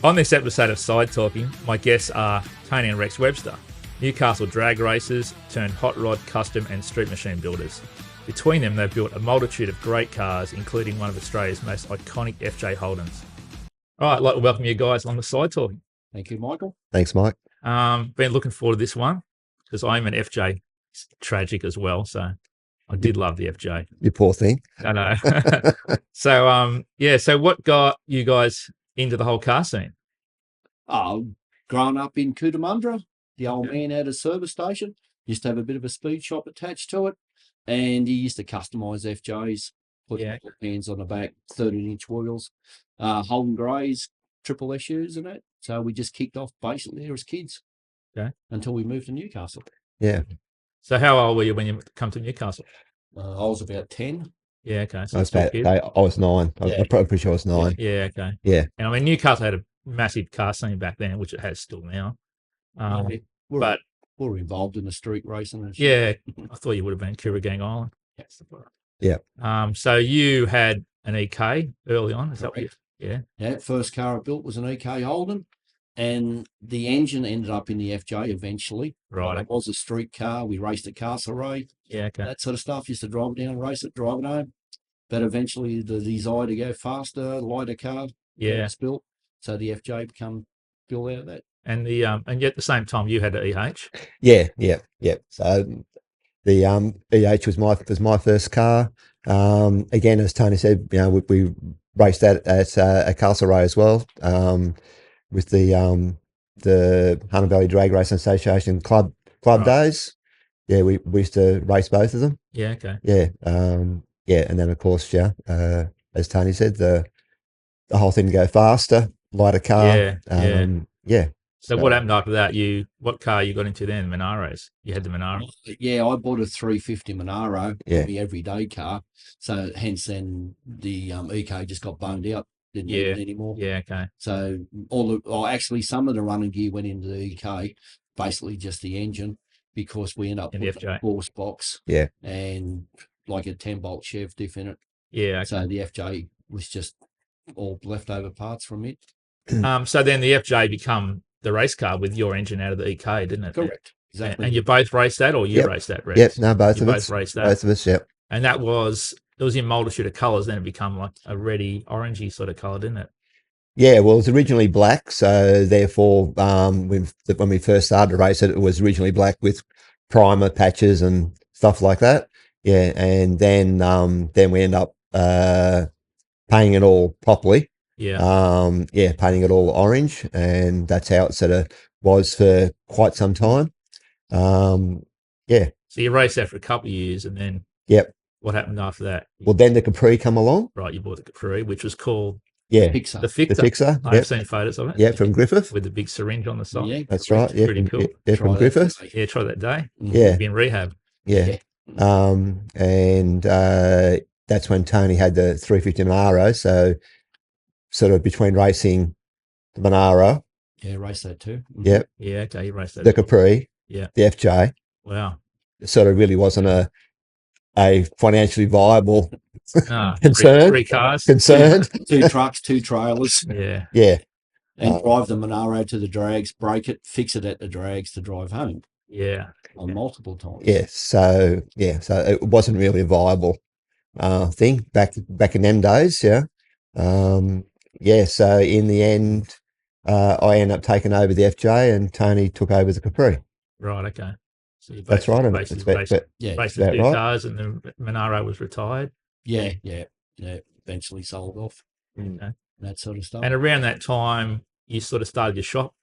On this episode of Side Talking, my guests are Tony and Rex Webster, Newcastle drag racers turned hot rod, custom and street machine builders. Between them, they've built a multitude of great cars, including one of Australia's most iconic FJ Holdens. All right, I'd like to welcome you guys on the Side Talking. Thank you, Michael. Thanks, Mike. Been looking forward to this one because I'm an FJ tragic as well, so I did love the FJ. You poor thing. I know. So what got you guys into the whole car scene? Growing up in Cootamundra, the old man had a service station, used to have a bit of a speed shop attached to it, and he used to customise FJs, put hands on the back, 13-inch wheels, Holden Greys, triple SUs and that. So we just kicked off basically there as kids until we moved to Newcastle. Yeah. So how old were you when you come to Newcastle? I was about 10. Yeah, okay. So I was 9. I'm pretty sure I was 9. Yeah, okay. Yeah. And I mean, Newcastle had a massive car scene back then, which it has still now. We're involved in the street racing and shit. Yeah, I thought you would have been Kooragang Island. Yeah. So you had an EK early on, is that Correct. Yeah. Yeah, first car I built was an EK Holden, and the engine ended up in the FJ eventually. Right. It was a street car. We raced at Castlereagh. Yeah, okay. That sort of stuff. Used to drive it down, race it, drive it home. But eventually the desire to go faster, lighter car was built. So the FJ become built out of that. And the and yet at the same time you had an EH. Yeah. So the EH was my first car. Again, as Tony said, we raced that at Castlereagh as well. With the Hunter Valley Drag Racing Association club days. Yeah, we used to race both of them. Yeah, okay. Yeah. And then of course, as Tony said, the whole thing to go faster, lighter car. So what happened after that? What car you got into then? Monaros. You had the Monaro. Yeah, I bought a 350 Monaro, the everyday car. So hence then the EK just got boned out. Didn't need it anymore. Yeah, okay. So actually some of the running gear went into the EK, basically just the engine, because we ended up with a force box. Yeah. And like a 10-bolt Chev diff in it. Yeah. Okay. So the FJ was just all leftover parts from it. So then the FJ become the race car with your engine out of the EK, didn't it? Correct. Exactly. And you both raced that, or you raced that, Rex? Yep. No, both of us. Raced that. Both of us. Yep. And it was in multitude of colours. Then it become like a reddy, orangey sort of colour, didn't it? Yeah, well, it was originally black, so therefore, when we first started to race it, it was originally black with primer patches and stuff like that. Yeah, and then we end up painting it all properly. Yeah. Painting it all orange, and that's how it sort of was for quite some time. So you raced that for a couple of years, and then what happened after that? Well, then the Capri come along. Right, you bought the Capri, which was called the Fixer. I've seen photos of it. Yeah, from Griffith with the big syringe on the side. Yeah, that's right. Yeah, pretty cool. Yeah, from Griffith. Yeah, try that day. Yeah, in rehab. Yeah. And that's when Tony had the 350 Monaro. So sort of between racing the Monaro. Yeah, race that too. Yep. Yeah, okay, you raced that. The Capri. Yeah. The FJ. Wow. It sort of really wasn't a financially viable concern. Three cars. Concerned. Two trucks, two trailers. Yeah. Yeah. And drive the Monaro to the drags, break it, fix it at the drags to drive home. Yeah. On multiple times. Yeah. So it wasn't really a viable thing back in them days. Yeah. So in the end, I ended up taking over the FJ and Tony took over the Capri. Right. Okay. So you that's right. Raced the two cars, and the Monaro was retired. Yeah. Eventually sold off. That sort of stuff. And around that time, you sort of started your shop,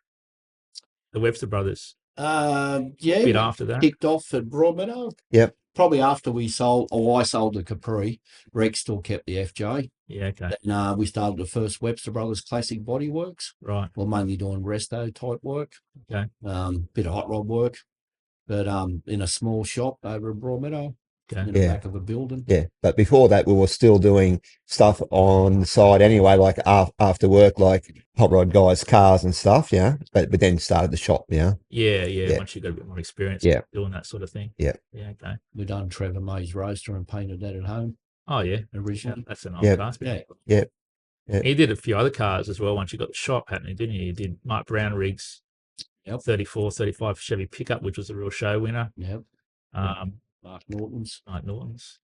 the Webster Brothers. A bit after that. Kicked off at Broadmeadow. Yep. Probably after I sold the Capri. Rex still kept the FJ. Yeah, okay. And we started the first Webster Brothers Classic Body Works. Right. We're mainly doing resto type work. Okay. Bit of hot rod work, but in a small shop over in Broadmeadow. In the back of a building. Yeah, but before that, we were still doing stuff on the side anyway, like after work, like hot rod guys' cars and stuff. Yeah, but then started the shop. Yeah. Once you got a bit more experience, doing that sort of thing. Yeah. Yeah. Okay. We done Trevor May's roaster and painted that at home. Oh yeah, originally. that's an old car. Yeah. Yeah. You did a few other cars as well once you got the shop happening, didn't you? You did Mark Brown rigs, 34, 35 Chevy pickup, which was a real show winner. Yep. Mark Norton's. Mark Norton's.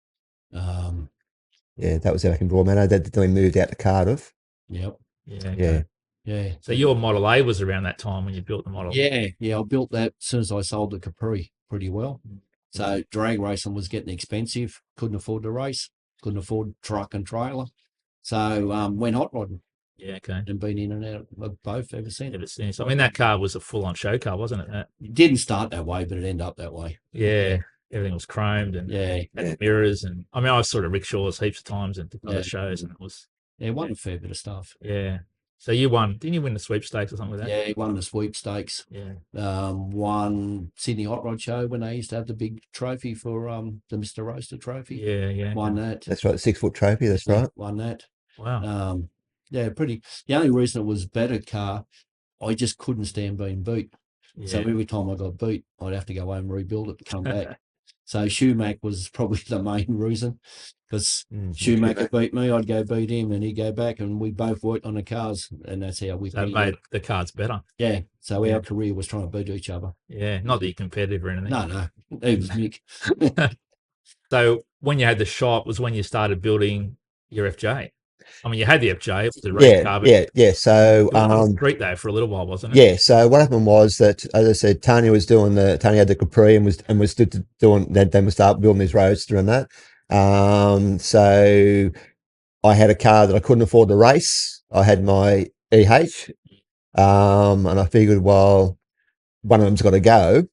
Yeah, that was Eric Broadman. Then we moved out to Cardiff. Yep. Yeah. Yeah. Yeah. So your Model A was around that time when you built the Model. Yeah. I built that as soon as I sold the Capri pretty well. So drag racing was getting expensive. Couldn't afford to race. Couldn't afford truck and trailer. So went hot rodding. Yeah, okay. And been in and out of both ever since. I mean, that car was a full-on show car, wasn't it? It didn't start that way, but it ended up that way. Yeah. Everything was chromed and had mirrors. And I mean, I saw the rickshaws heaps of times and other shows, and it was. Yeah, won a fair bit of stuff. Yeah. So you won. Didn't you win the sweepstakes or something like that? Yeah, he won the sweepstakes. Yeah. Won Sydney Hot Rod Show when they used to have the big trophy for the Mr. Roaster trophy. Yeah. Won that. That's right, the 6-foot trophy. That's right. Won that. Wow. Yeah, pretty. The only reason it was a better car, I just couldn't stand being beat. Yeah. So every time I got beat, I'd have to go home and rebuild it to come back. So Schumacher was probably the main reason, because Schumacher beat me, I'd go beat him, and he'd go back, and we both worked on the cars, and that's how we. That made the cars better. Yeah. So our career was trying to beat each other. Yeah, not that you're competitive or anything. No, it was Mick. So when you had the shop was when you started building your FJ. I mean, you had the FJ, it was a race car, but yeah. So it was on the street though for a little while, wasn't it? Yeah. So what happened was that, as I said, Tony had the Capri and was doing. Then we start building his Roadster and that. So I had a car that I couldn't afford to race. I had my EH, and I figured, well, one of them's got to go.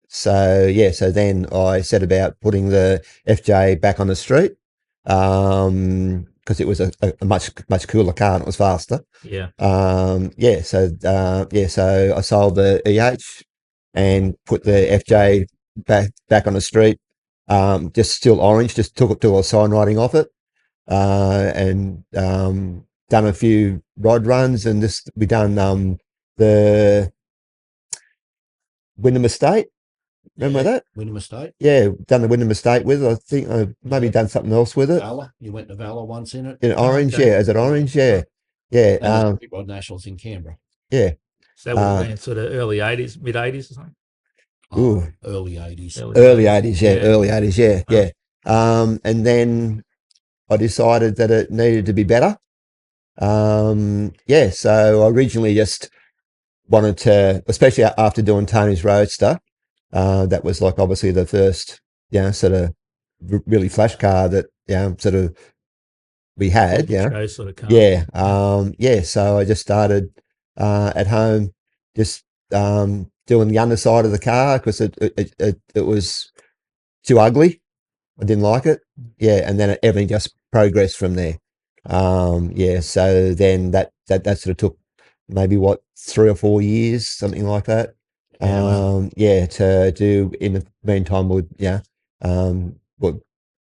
So so then I set about putting the FJ back on the street. Because it was a much cooler car and it was faster. Yeah. So I sold the EH and put the FJ back on the street. Just still orange. Just took it to a sign writing off it, and done a few rod runs, and we done the Wyndham Estate. Remember that? Wyndham Estate. Yeah, done the Wyndham Estate with it. I think I maybe done something else with it. Valor. You went to Valor once in it. In orange, yeah. Is it orange? Yeah. And Rod Nationals in Canberra. Yeah. So that would have been sort of early 80s, mid 80s or something? Early 80s. Early 80s, yeah. Early 80s, yeah. And then I decided that it needed to be better. So I originally just wanted to, especially after doing Tony's Roadster, that was like obviously the first, sort of really flash car that, sort of we had, show sort of car. So I just started at home, just doing the underside of the car because it was too ugly. I didn't like it. Yeah, and then everything just progressed from there. So then that sort of took maybe 3 or 4 years, something like that. To do in the meantime what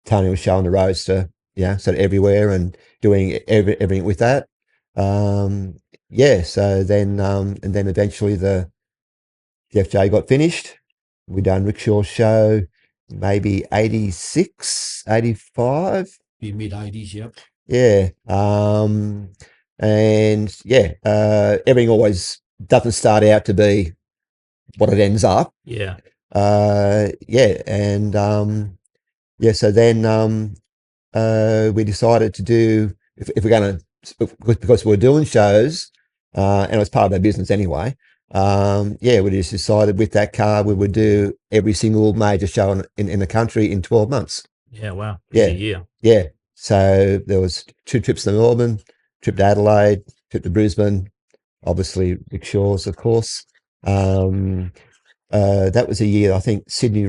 Tony was showing the Roadster, sort of everywhere and doing everything with that. So then and then eventually the FJ got finished. We done Rickshaw Show maybe 86, 85. Be mid 80s, yep. Yeah. Everything always doesn't start out to be what it ends up. Yeah. So then we decided to do, if we're going to, because we're doing shows, and it was part of our business anyway, we just decided with that car we would do every single major show in the country in 12 months. Yeah, wow. A year. Yeah. So there was 2 trips to Melbourne, trip to Adelaide, trip to Brisbane, obviously Rickshaws, of course. That was a year I think Sydney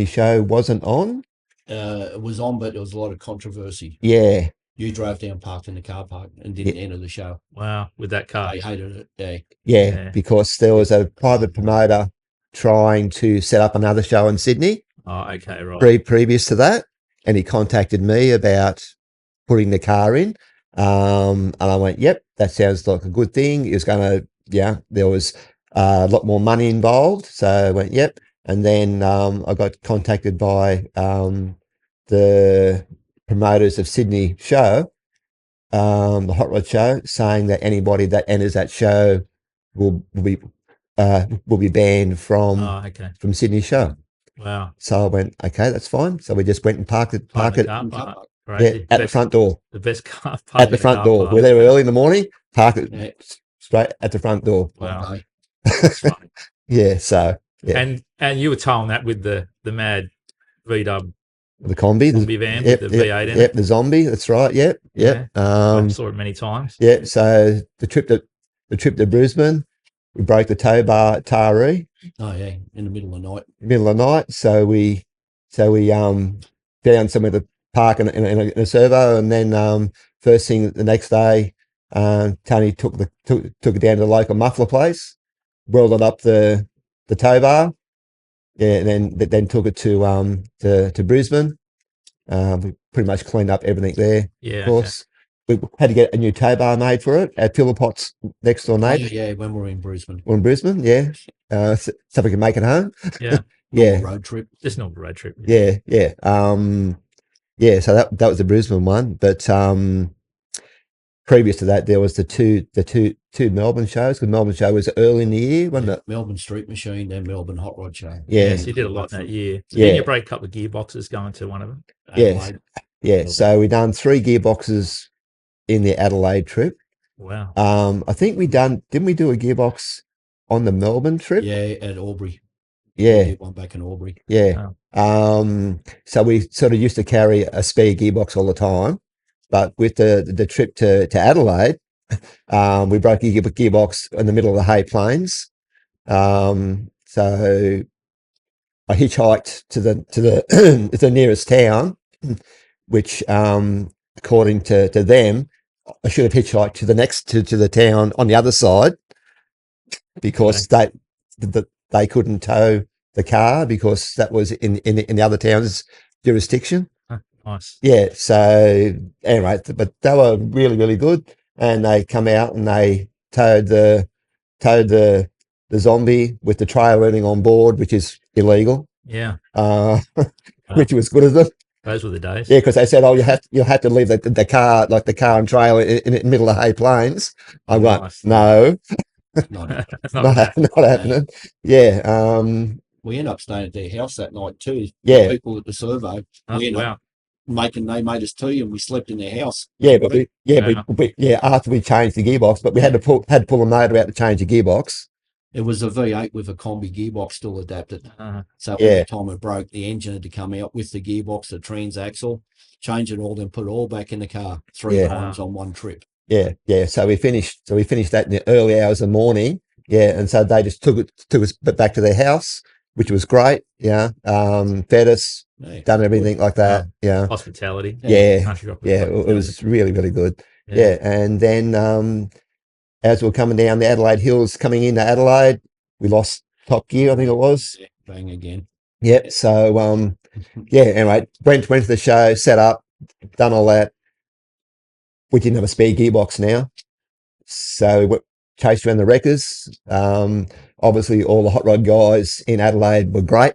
show wasn't on. It was on, but there was a lot of controversy. Yeah. You drove down, parked in the car park, and didn't enter the show. Wow, with that car. I hated it. Yeah, because there was a private promoter trying to set up another show in Sydney. Oh, okay, right. Previous to that, and he contacted me about putting the car in. And I went, yep, that sounds like a good thing. It was going to, there was a lot more money involved. So I went, yep. And then I got contacted by the promoters of Sydney show the Hot Rod Show, saying that anybody that enters that show will be banned Oh, okay. from Sydney show. Wow. So I went, okay, that's fine. So we just went and parked it Car in park. car. yeah, Crazy. at the front door. The best car park At the in front car door. park. We're there early in the morning, park it Yeah. straight at the front door. Wow. Okay. That's funny. Yeah, so yeah. And you were towing that with the mad VW The combi, zombie van yep, with the V8 in yep, it. the zombie, that's right, yep, yep. I saw it many times. Yeah, so the trip to Brisbane, we broke the tow bar at Taree, Oh yeah, in the middle of the night. middle of the night. So we found somewhere to park in a servo, and then first thing the next day, Tony took it down to the local muffler place, welded up the tow bar, yeah, and then took it to Brisbane. We pretty much cleaned up everything there. Yeah. Of course, we had to get a new tow bar made for it. Our pillar pot's next door neighbour. Yeah, when we're in Brisbane. We're in Brisbane, yeah. So we can make it home. Yeah. Yeah. Road trip. Just not a road trip. Yeah. Yeah. So that was the Brisbane one. But previous to that, there was the two Melbourne shows. The Melbourne show was early in the year, wasn't it? Melbourne Street Machine and Melbourne Hot Rod Show. Yeah. Yes, you did a lot that year. Yeah. Didn't you break a couple of gearboxes going to one of them? Yes. Yeah. So we done 3 gearboxes in the Adelaide trip. Wow. I think didn't we do a gearbox on the Melbourne trip? Yeah, at Albury. Yeah. We did one back in Albury. Yeah. So we sort of used to carry a spare gearbox all the time, but with the trip to Adelaide, we broke a gearbox in the middle of the Hay Plains. So I hitchhiked to the nearest town, which according to them, I should have hitchhiked to the next to the town on the other side, because they couldn't tow the car because that was in the other town's jurisdiction. Nice. Yeah. So anyway, but they were really, really good, and they come out and they towed the zombie with the trailer running on board, which is illegal. Yeah. Which was good of them. Those were the days. Yeah, because they said, "Oh, you'll have to leave the car, like the car and trailer in the middle of Hay Plains." I went, Nice. "No, That's not happening." Yeah. We ended up staying at their house that night too. Yeah. The people at the servo. Oh, We ended wow. up they made us tea and we slept in their house. Yeah, but Wow. after we changed the gearbox, but we had to pull the motor out to change the gearbox. It was a V8 with a combi gearbox still adapted. So Yeah. every time it broke, the engine had to come out with the gearbox, the transaxle, change it all, then put it all back in the car 3 Yeah. times on one trip. Yeah. So we finished that in the early hours of the morning. Yeah, and so they just took us back to their house, which was great. Yeah, fed us, Yeah. done everything like that. Yeah, Hospitality. yeah, Country yeah. It was really, really good. Yeah. Yeah, and then as we were coming down the Adelaide Hills, coming into Adelaide, we lost top gear, I think it was. Yeah, bang again. Yep. So yeah. Anyway, went to the show, set up, done all that. We didn't have a spare gearbox now, so we chased around the wreckers. Obviously, all the hot rod guys in Adelaide were great.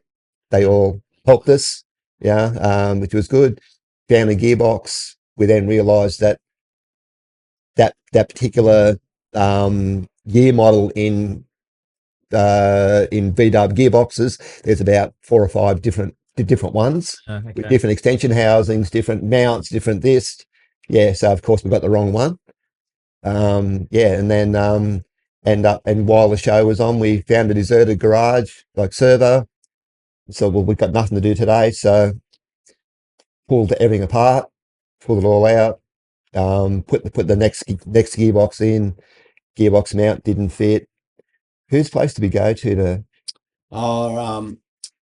They all helped us, yeah, which was good. Found a gearbox. We then realised that particular gear model in VW gearboxes, there's about 4 or 5 different ones Okay. with different extension housings, different mounts, different this. Yeah, so of course we got the wrong one. Yeah, and then and while the show was on, we found a deserted garage, like servo. So we've got nothing to do today, so pulled everything apart, pulled it all out, put the next gearbox in. Gearbox mount didn't fit. Who's supposed to be go to?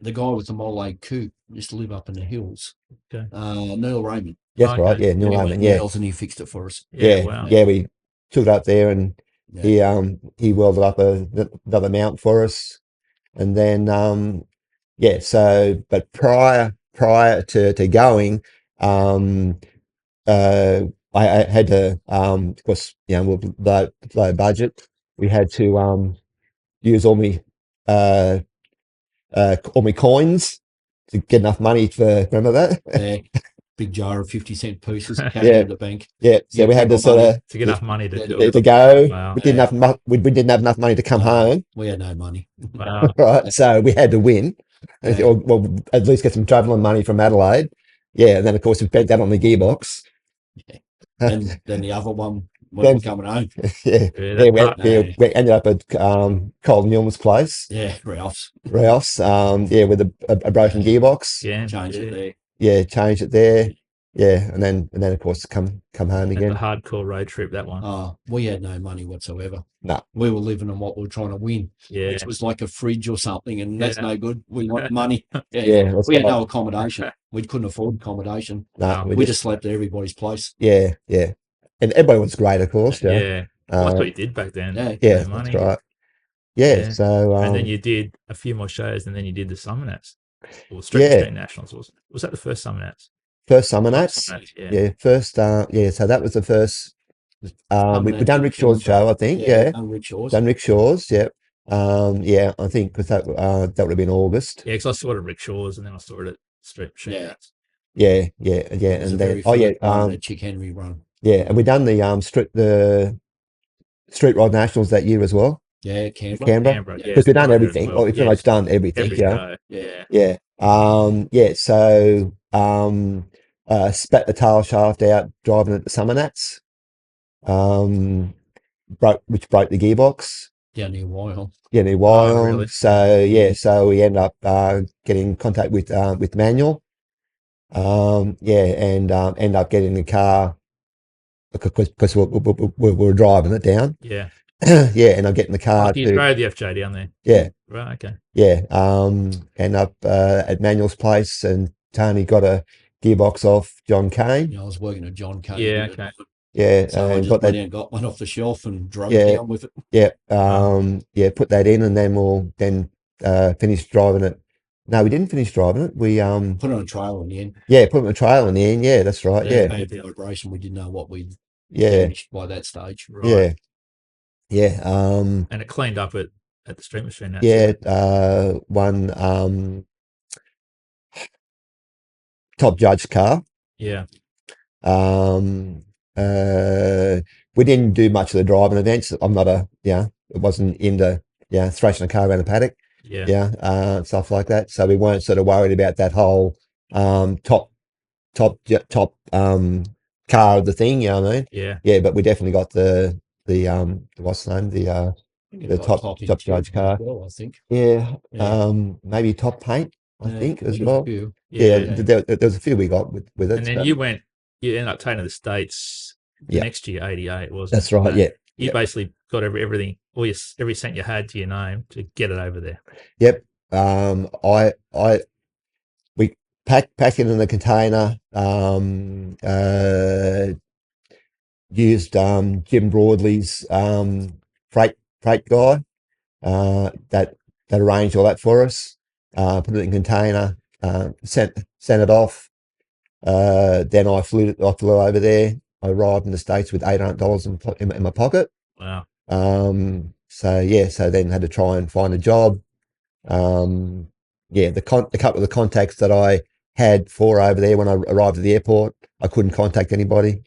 The guy with the Model coupe used to live up in the hills. Okay. Neil Raymond. Yes, Okay. right. Yeah, Neil Anyway, Raymond. Yeah, Neil's and he fixed it for us. Yeah. yeah, Wow. yeah. We took it up there, and Yeah. he welded up another mount for us, and then yeah. So, but prior to going, I had to of course, you know, low budget. We had to use all my coins to get enough money for, remember that? Yeah. big jar of 50-cent pieces, cash Yeah. in the bank. Yeah, so we had to sort of to get enough money to do to it. go. Wow. We didn't have we didn't have enough money to come home, We had no money. Wow. right? So we had to win, Yeah. or well, at least get some travelling money from Adelaide. Yeah, and then of course we spent that on the gearbox. And then the other one when we're coming home. Yeah, we ended up at Colin Newman's place. Yeah, Ralph's. Yeah, with a broken gearbox. Yeah, Change it there. Yeah, change it there. Yeah, and then of course come home again. The hardcore road trip, that one. We had no money whatsoever. No, we were living on what we were trying to win. Yeah, which was like a fridge or something, and that's no good. We want money. Yeah, we had no accommodation. We couldn't afford accommodation. No, we just slept at everybody's place. Yeah, yeah, and everybody was great, of course. Yeah, that's what you did back then. Yeah, that's right. Yeah, so and then you did a few more shows, and then you did the Summer Nats or Street Nationals. Was that the first Summer Nats? First Summer Nats, first. So that was the first. We've done Rick Shaw's show, I think. Yeah, done Rick Shaw's. Yeah, I think because that would have been August. Yeah, because I saw it at Rick Shaw's, and then I saw it at Street Nats. Yeah, and then Chick Henry run. Yeah, and we done the Street Rod Nationals that year as well. Yeah, Canberra. Because we've done everything. Well, we've pretty much done everything. Yeah. So spat the tail shaft out driving at the Summer Nats. Which broke the gearbox. Yeah, near Wyong. Really? So we end up getting in contact with Manuel. And end up getting the car because we were driving it down. Yeah. And I'm getting the car. You drove the FJ down there. Yeah. Right. Okay. Yeah. End up at Manuel's place, and Tony got a gearbox off John Kane. Yeah, I was working at John Kane. Yeah. Okay. Yeah, so I just got one off the shelf and drove it down with it. Yeah. Put that in, and then we'll finish driving it. No, we didn't finish driving it. We put it on a trail in the end. Yeah, put it on a trail in the end. Yeah, that's right. Yeah. The vibration, we didn't know what we'd finished by that stage. Right. Yeah. And it cleaned up at the Street Machine. One top judge car. Yeah. We didn't do much of the driving events. I'm not it wasn't into thrashing a car around the paddock. Stuff like that. So we weren't sort of worried about that whole top car of the thing. You know what I mean? Yeah. Yeah, but we definitely got the what's the name, the top judge car. Well, I think. Yeah. Maybe top paint. I think as well. Yeah. There was a few we got with it. And then you ended up taking to the States the next year, 88, wasn't it? That's right. Yeah. You basically got everything, every cent you had to your name to get it over there. Yep. We packed it in the container. Used Jim Broadley's freight guy that arranged all that for us. Put it in a container. Sent it off. Then I flew over there. I arrived in the States with $800 in my pocket. Wow. So then had to try and find a job. The couple of the contacts that I had for over there when I arrived at the airport, I couldn't contact anybody.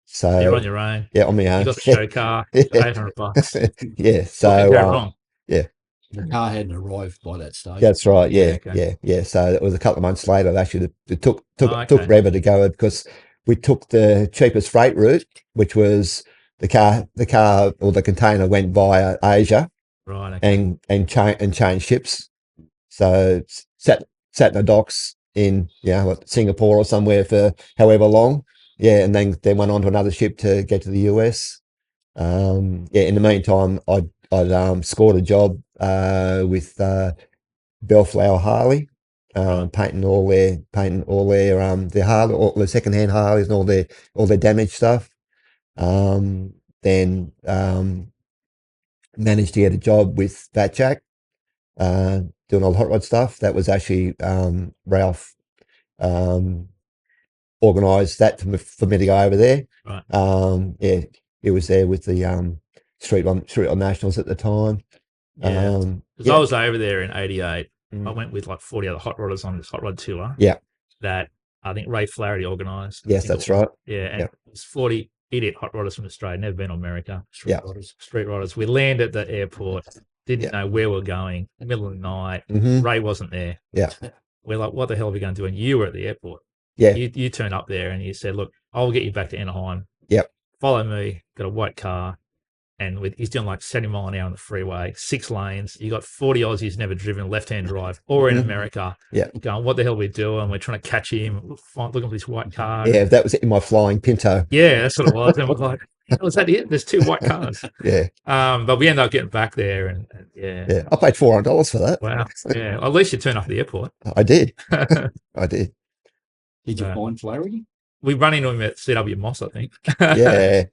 So you're on your own. Yeah, on my own. You got the show car, $800. Yeah. So wrong. Yeah. The car hadn't arrived by that stage. That's right. Yeah. So it was a couple of months later. Actually, it took forever to go because we took the cheapest freight route, which was the car or the container went via Asia, right? Okay. And changed ships. So sat in the docks in Singapore or somewhere for however long. Yeah, and then went on to another ship to get to the US. In the meantime, I'd scored a job with Bellflower Harley, painting all their the Harley, all the secondhand Harleys and all their damaged stuff. Then managed to get a job with Fat Jack, doing all the hot rod stuff. That was actually Ralph organised that for me to go over there. Right. He was there with the Street on Nationals at the time. Because I was over there in '88. I went with like 40 other hot rodders on this hot rod tour. Yeah. That I think Ray Flaherty organised. Yes, that's right. Yeah, and Yeah. it was 40 idiot hot rodders from Australia, never been to America. Street Riders. We land at the airport, didn't know where we were going, middle of the night. Mm-hmm. Ray wasn't there. Yeah. We're like, what the hell are we going to do? And you were at the airport. Yeah. You turned up there and you said, look, I'll get you back to Anaheim. Yep. Follow me, got a white car. And he's doing like 70 mile an hour on the freeway, 6 lanes. You got 40 Aussies never driven left-hand drive or in America. Yeah. Going, what the hell are we doing? We're trying to catch him, looking for this white car. Yeah, that was in my flying Pinto. Yeah, that's what it was. And we're like, was that it? There's 2 white cars. Yeah. But we ended up getting back there and yeah. Yeah. I paid $400 for that. Wow. Yeah. Well, at least you turned up at the airport. I did. I did. Did you find Flaherty? We run into him at CW Moss, I think. Yeah.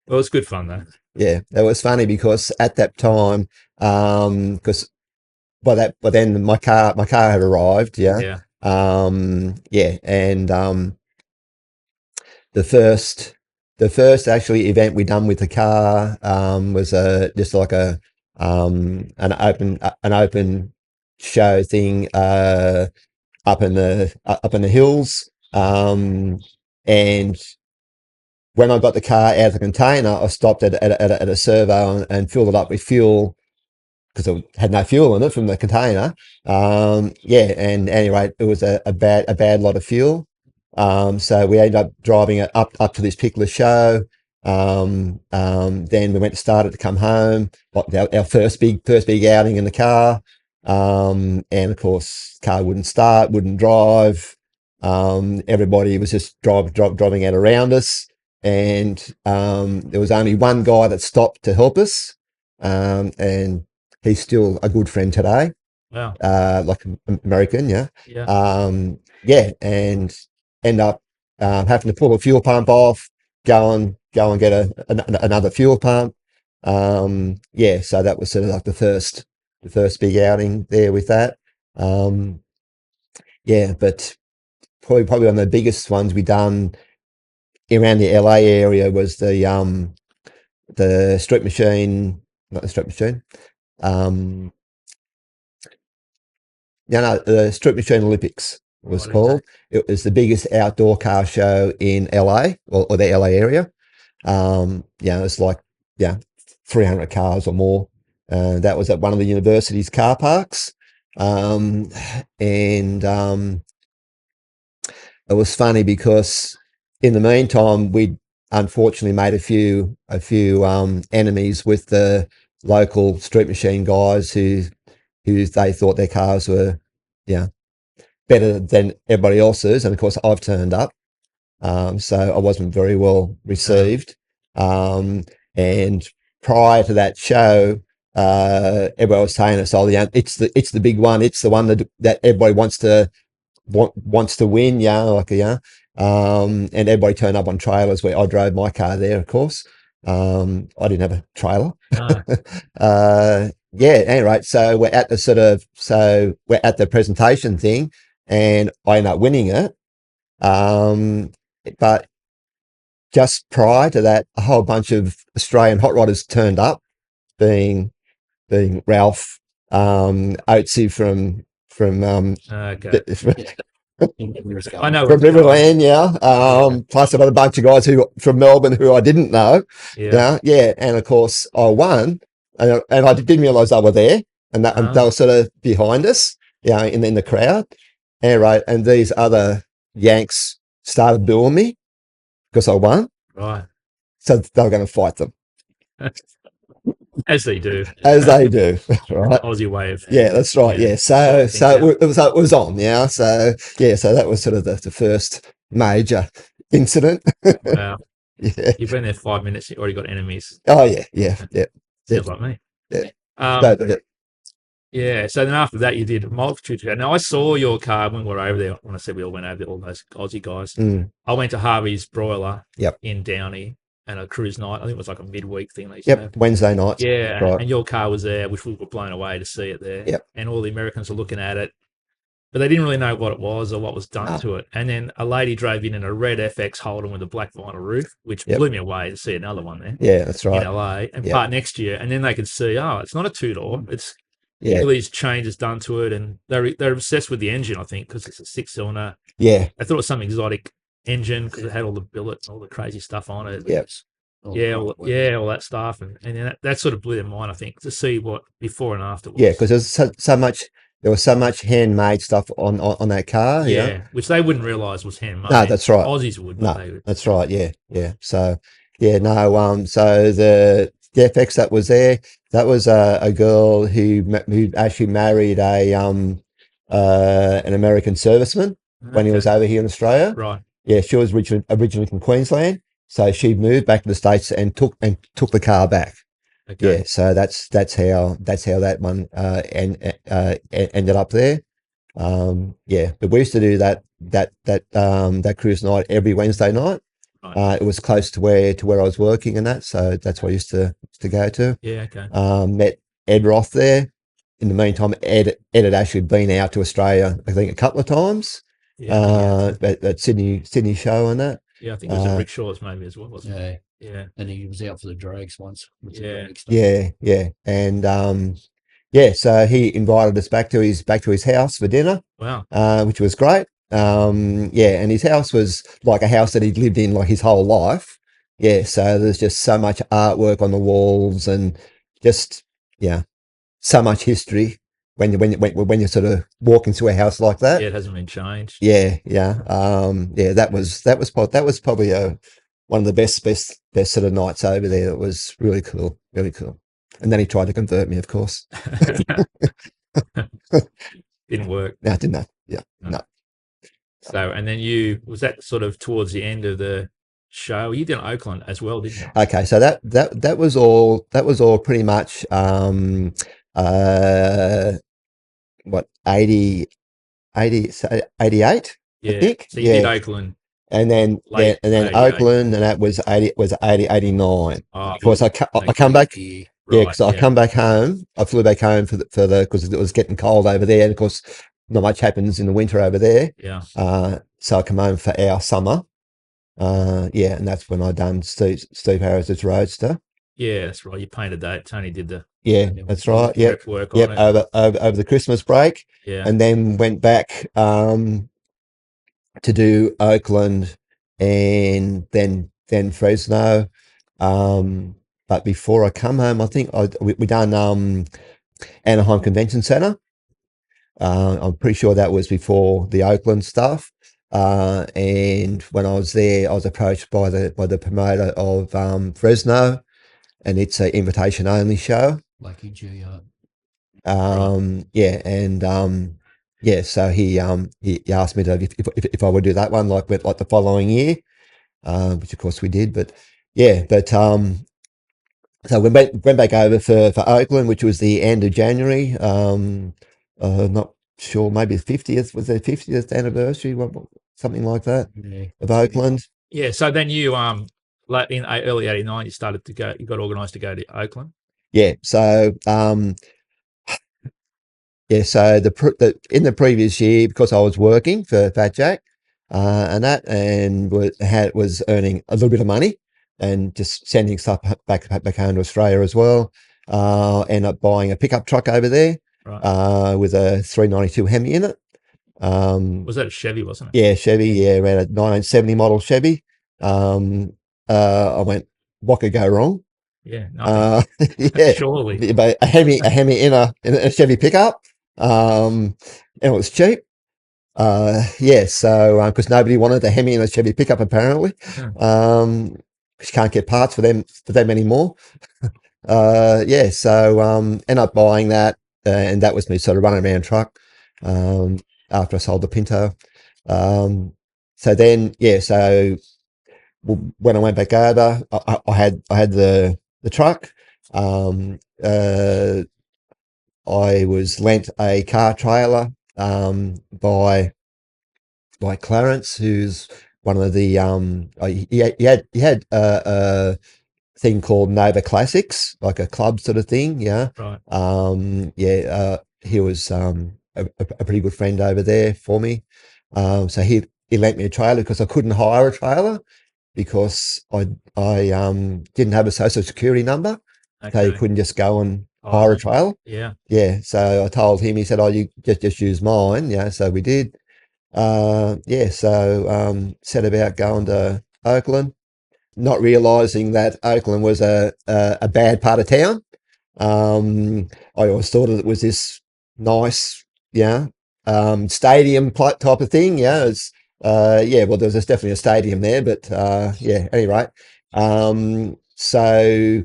Well, it was good fun though. Yeah, it was funny because at that time, because by then my car had arrived. Yeah. Yeah. And the first actually event we done with the car was just like an open show thing up in the hills, and when I got the car out of the container, I stopped at a servo and filled it up with fuel because it had no fuel in it from the container. Yeah, and anyway, it was a bad lot of fuel. So we ended up driving it up to this particular show. Then we went to start it to come home. Our first big outing in the car. And of course, car wouldn't start, wouldn't drive. Everybody was just driving out around us. And there was only one guy that stopped to help us, and he's still a good friend today. Wow. Like an American, yeah. Yeah. And end up having to pull a fuel pump off, go and get another fuel pump. Yeah, so that was sort of like the first big outing there with that. Yeah, but probably one of the biggest ones we done around the LA area was the street machine, not the street machine. The Street Machine Olympics was called. It was the biggest outdoor car show in LA or the LA area. It's like 300 cars or more. That was at one of the university's car parks. And it was funny because in the meantime, we'd unfortunately made a few enemies with the local street machine guys who they thought their cars were, better than everybody else's. And of course, I've turned up, so I wasn't very well received. And prior to that show, everybody was saying us, it's the big one. It's the one that everybody wants to win. And everybody turned up on trailers where I drove my car there, of course. I didn't have a trailer. Anyway, so we're at the presentation thing and I ended up winning it. But just prior to that, a whole bunch of Australian hot rodders turned up, being Ralph, Oatsy from I know from Riverland, plus another bunch of guys from Melbourne who I didn't know. And of course I won, and I didn't realise they were there, and they were sort of behind us, in the crowd. Anyway, and these other Yanks started booing me because I won. Right. So they were going to fight them. As they do. As they do, right? Aussie way of. Yeah, that's right. Yeah. So it was on. Yeah. So that was sort of the first major incident. Wow. Yeah. You've been there 5 minutes. You already got enemies. Oh yeah. Sounds like me. Yeah. Yeah. So then after that, you did a multitude. Now I saw your car when we were over there. When I said we all went over there, all those Aussie guys. I went to Harvey's Broiler. In Downey. And a cruise night, I think it was like a midweek thing. Wednesday night. Yeah, right. And your car was there, which we were blown away to see it there. Yep. And all the Americans were looking at it, but they didn't really know what it was or what was done to it. And then a lady drove in a red FX Holden with a black vinyl roof, which blew me away to see another one there. Yeah, that's right. In LA, and part next year, and then they could see, it's not a two-door, it's Yeah. all these changes done to it, and they're obsessed with the engine, I think, because it's a 6-cylinder. Yeah. I thought it was some exotic engine because it had all the billets and all the crazy stuff on it. Yep. All that stuff, and then that sort of blew their mind, I think, to see what before and after was. Yeah, because there's so much. There was so much handmade stuff on that car. Yeah. which they wouldn't realise was handmade. No, that's right. Aussies would, but they would. That's right. Yeah, yeah. So, yeah, no. So the FX that was there, that was a girl who actually married an American serviceman when he was over here in Australia. Right. Yeah, she was originally from Queensland, so she moved back to the States and took the car back. Okay. Yeah, so that's how that one ended up there. Yeah, but we used to do that cruise night every Wednesday night. Right. It was close to where I was working and that, so that's what I used to go to. Yeah. Okay. Met Ed Roth there. In the meantime, Ed had actually been out to Australia, I think, a couple of times. Yeah. At Sydney show and that. Yeah, I think it was at Rickshaws maybe as well, wasn't it? Yeah. And he was out for the drags once. With the drag stuff. Yeah. And so he invited us back to his house for dinner. Wow. Which was great. And his house was like a house that he'd lived in like his whole life. Yeah, so there's just so much artwork on the walls and just so much history when you sort of walk into a house like that. Yeah, it hasn't been changed. Yeah. That was probably one of the best sort of nights over there. It was really cool, really cool. And then he tried to convert me, of course. Didn't work. No, it didn't. Yeah, no. So, and then was that sort of towards the end of the show? You did Oakland as well, didn't you? Okay, so that was all pretty much what 88, I think. So you did Oakland. And then Oakland, and that was 89. Of course, I come back. Yeah, because I come back home. I flew back home for the because it was getting cold over there, and of course, not much happens in the winter over there. Yeah. So I come home for our summer. And that's when I done Steve Harris's Roadster. Yeah, that's right. You painted that. Tony did the. Yeah, that's right. Yep. Work on it. Over the Christmas break. Yeah. And then went back to do Oakland and then Fresno. But before I come home, I think we done Anaheim Convention Center. I'm pretty sure that was before the Oakland stuff. And when I was there, I was approached by the promoter of Fresno, and it's an invitation only show. Lucky G. So he asked me to if I would do that one like the following year, which of course we did. But so we went back over for Oakland, which was the end of January. Not sure, maybe the 50th was their 50th anniversary, something like that, of Oakland. Yeah. So then you in early '89, you got organised to go to Oakland. Yeah. So so in the previous year, because I was working for Fat Jack and was earning a little bit of money and just sending stuff back home to Australia as well. Ended up buying a pickup truck over there. Right. With a 392 Hemi in it. Was that a Chevy, wasn't it? Yeah, Chevy. Yeah, around a 1970 model Chevy. I went, what could go wrong? Yeah, yeah, surely. But a Hemi in a Chevy pickup, and it was cheap. So because nobody wanted a Hemi in a Chevy pickup apparently, because you can't get parts for them anymore. So ended up buying that. And that was me sort of running around truck after I sold the Pinto. So then, so when I went back over, I had the truck. I was lent a car trailer by Clarence, who's one of the he had a thing called Nova Classics, like a club sort of thing. Yeah. Right. He was a pretty good friend over there for me. So he lent me a trailer because I couldn't hire a trailer because I didn't have a social security number. Okay. So you couldn't just go and hire a trailer. Yeah. Yeah. So I told him, he said, "Oh, you just use mine." Yeah. So we did. Yeah. So set about going to Oakland, not realising that Oakland was a bad part of town. I always thought it was this nice, stadium type of thing. Yeah, it's yeah. Well, there's definitely a stadium there, but yeah. Anyway, so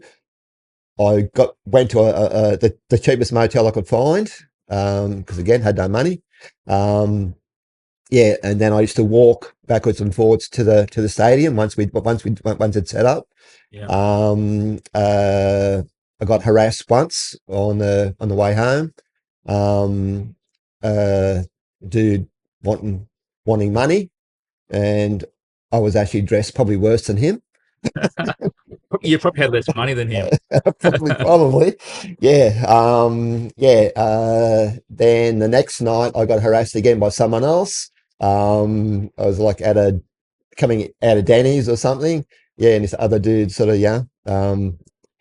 I went to the cheapest motel I could find because again had no money. Yeah, and then I used to walk backwards and forwards to the stadium once it's set up. Yeah. I got harassed once on the way home. Dude wanting money, and I was actually dressed probably worse than him. You probably had less money than him. probably, yeah. Yeah. Then the next night, I got harassed again by someone else. I was like coming out of Danny's or something. Yeah, and this other dude sort of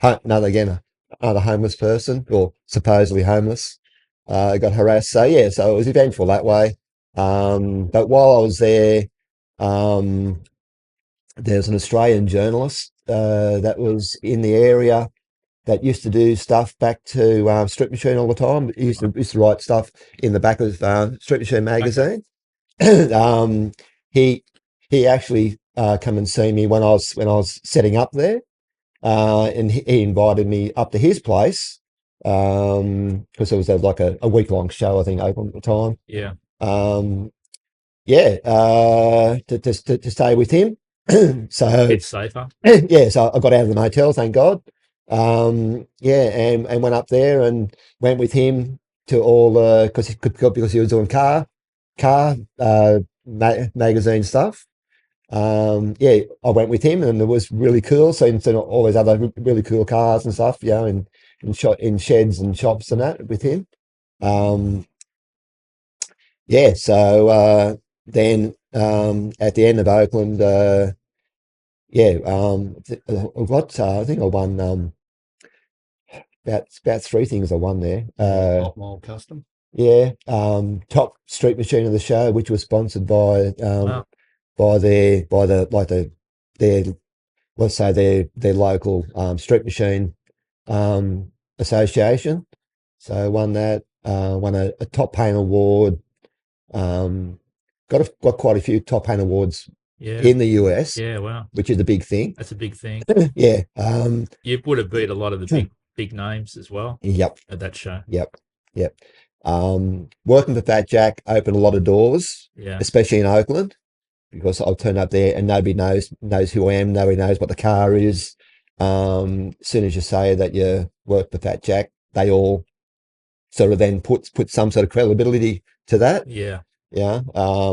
another homeless person or supposedly homeless got harassed. So yeah, so it was eventful that way. But while I was there, there's an Australian journalist that was in the area that used to do stuff back to Strip Machine all the time. He used to write stuff in the back of Strip Machine magazine. He actually come and see me when I was setting up there, and he invited me up to his place because it was like a week-long show, I think, open at the time. Yeah. Yeah, to stay with him. So It's safer. yeah, so I got out of the motel, thank God. Yeah, and went up there and went with him to all because he was doing car magazine stuff. Yeah, I went with him and it was really cool. So instead of all those other really cool cars and stuff, in sheds and shops and that with him. Yeah, so then at the end of Oakland, yeah, I think I won about three things I won there. Top Mile Custom. Yeah, top street machine of the show, which was sponsored by Wow. their let's say their local street machine association. So I won that. Won a top paint award. Got quite a few top paint awards Yeah. in the US. Yeah. Wow. Which is a big thing. That's a big thing. Yeah. You would have beat a lot of the big names as well. Yep. At that show. Yep. Working for Fat Jack opened a lot of doors. Yeah. Especially in Oakland, because I'll turn up there and nobody knows who I am. Nobody knows what the car is. As soon as you say that you work for Fat Jack, they all sort of then put some sort of credibility to that. Yeah. Yeah.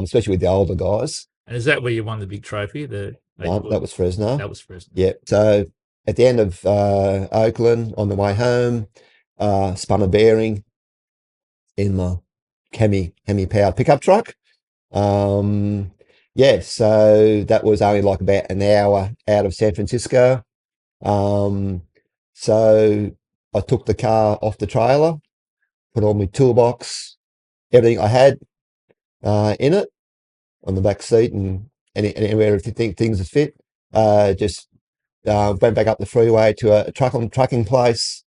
Especially with the older guys. And is that where you won the big trophy? No, that was Fresno. That was Fresno. Yeah. So at the end of Oakland, on the way home, spun a bearing in my Hemi powered pickup truck. Yeah, so that was only like about an hour out of San Francisco. So I took the car off the trailer, put all my toolbox, everything I had in it on the back seat and anywhere if you think things would fit. Just went back up the freeway to a trucking place,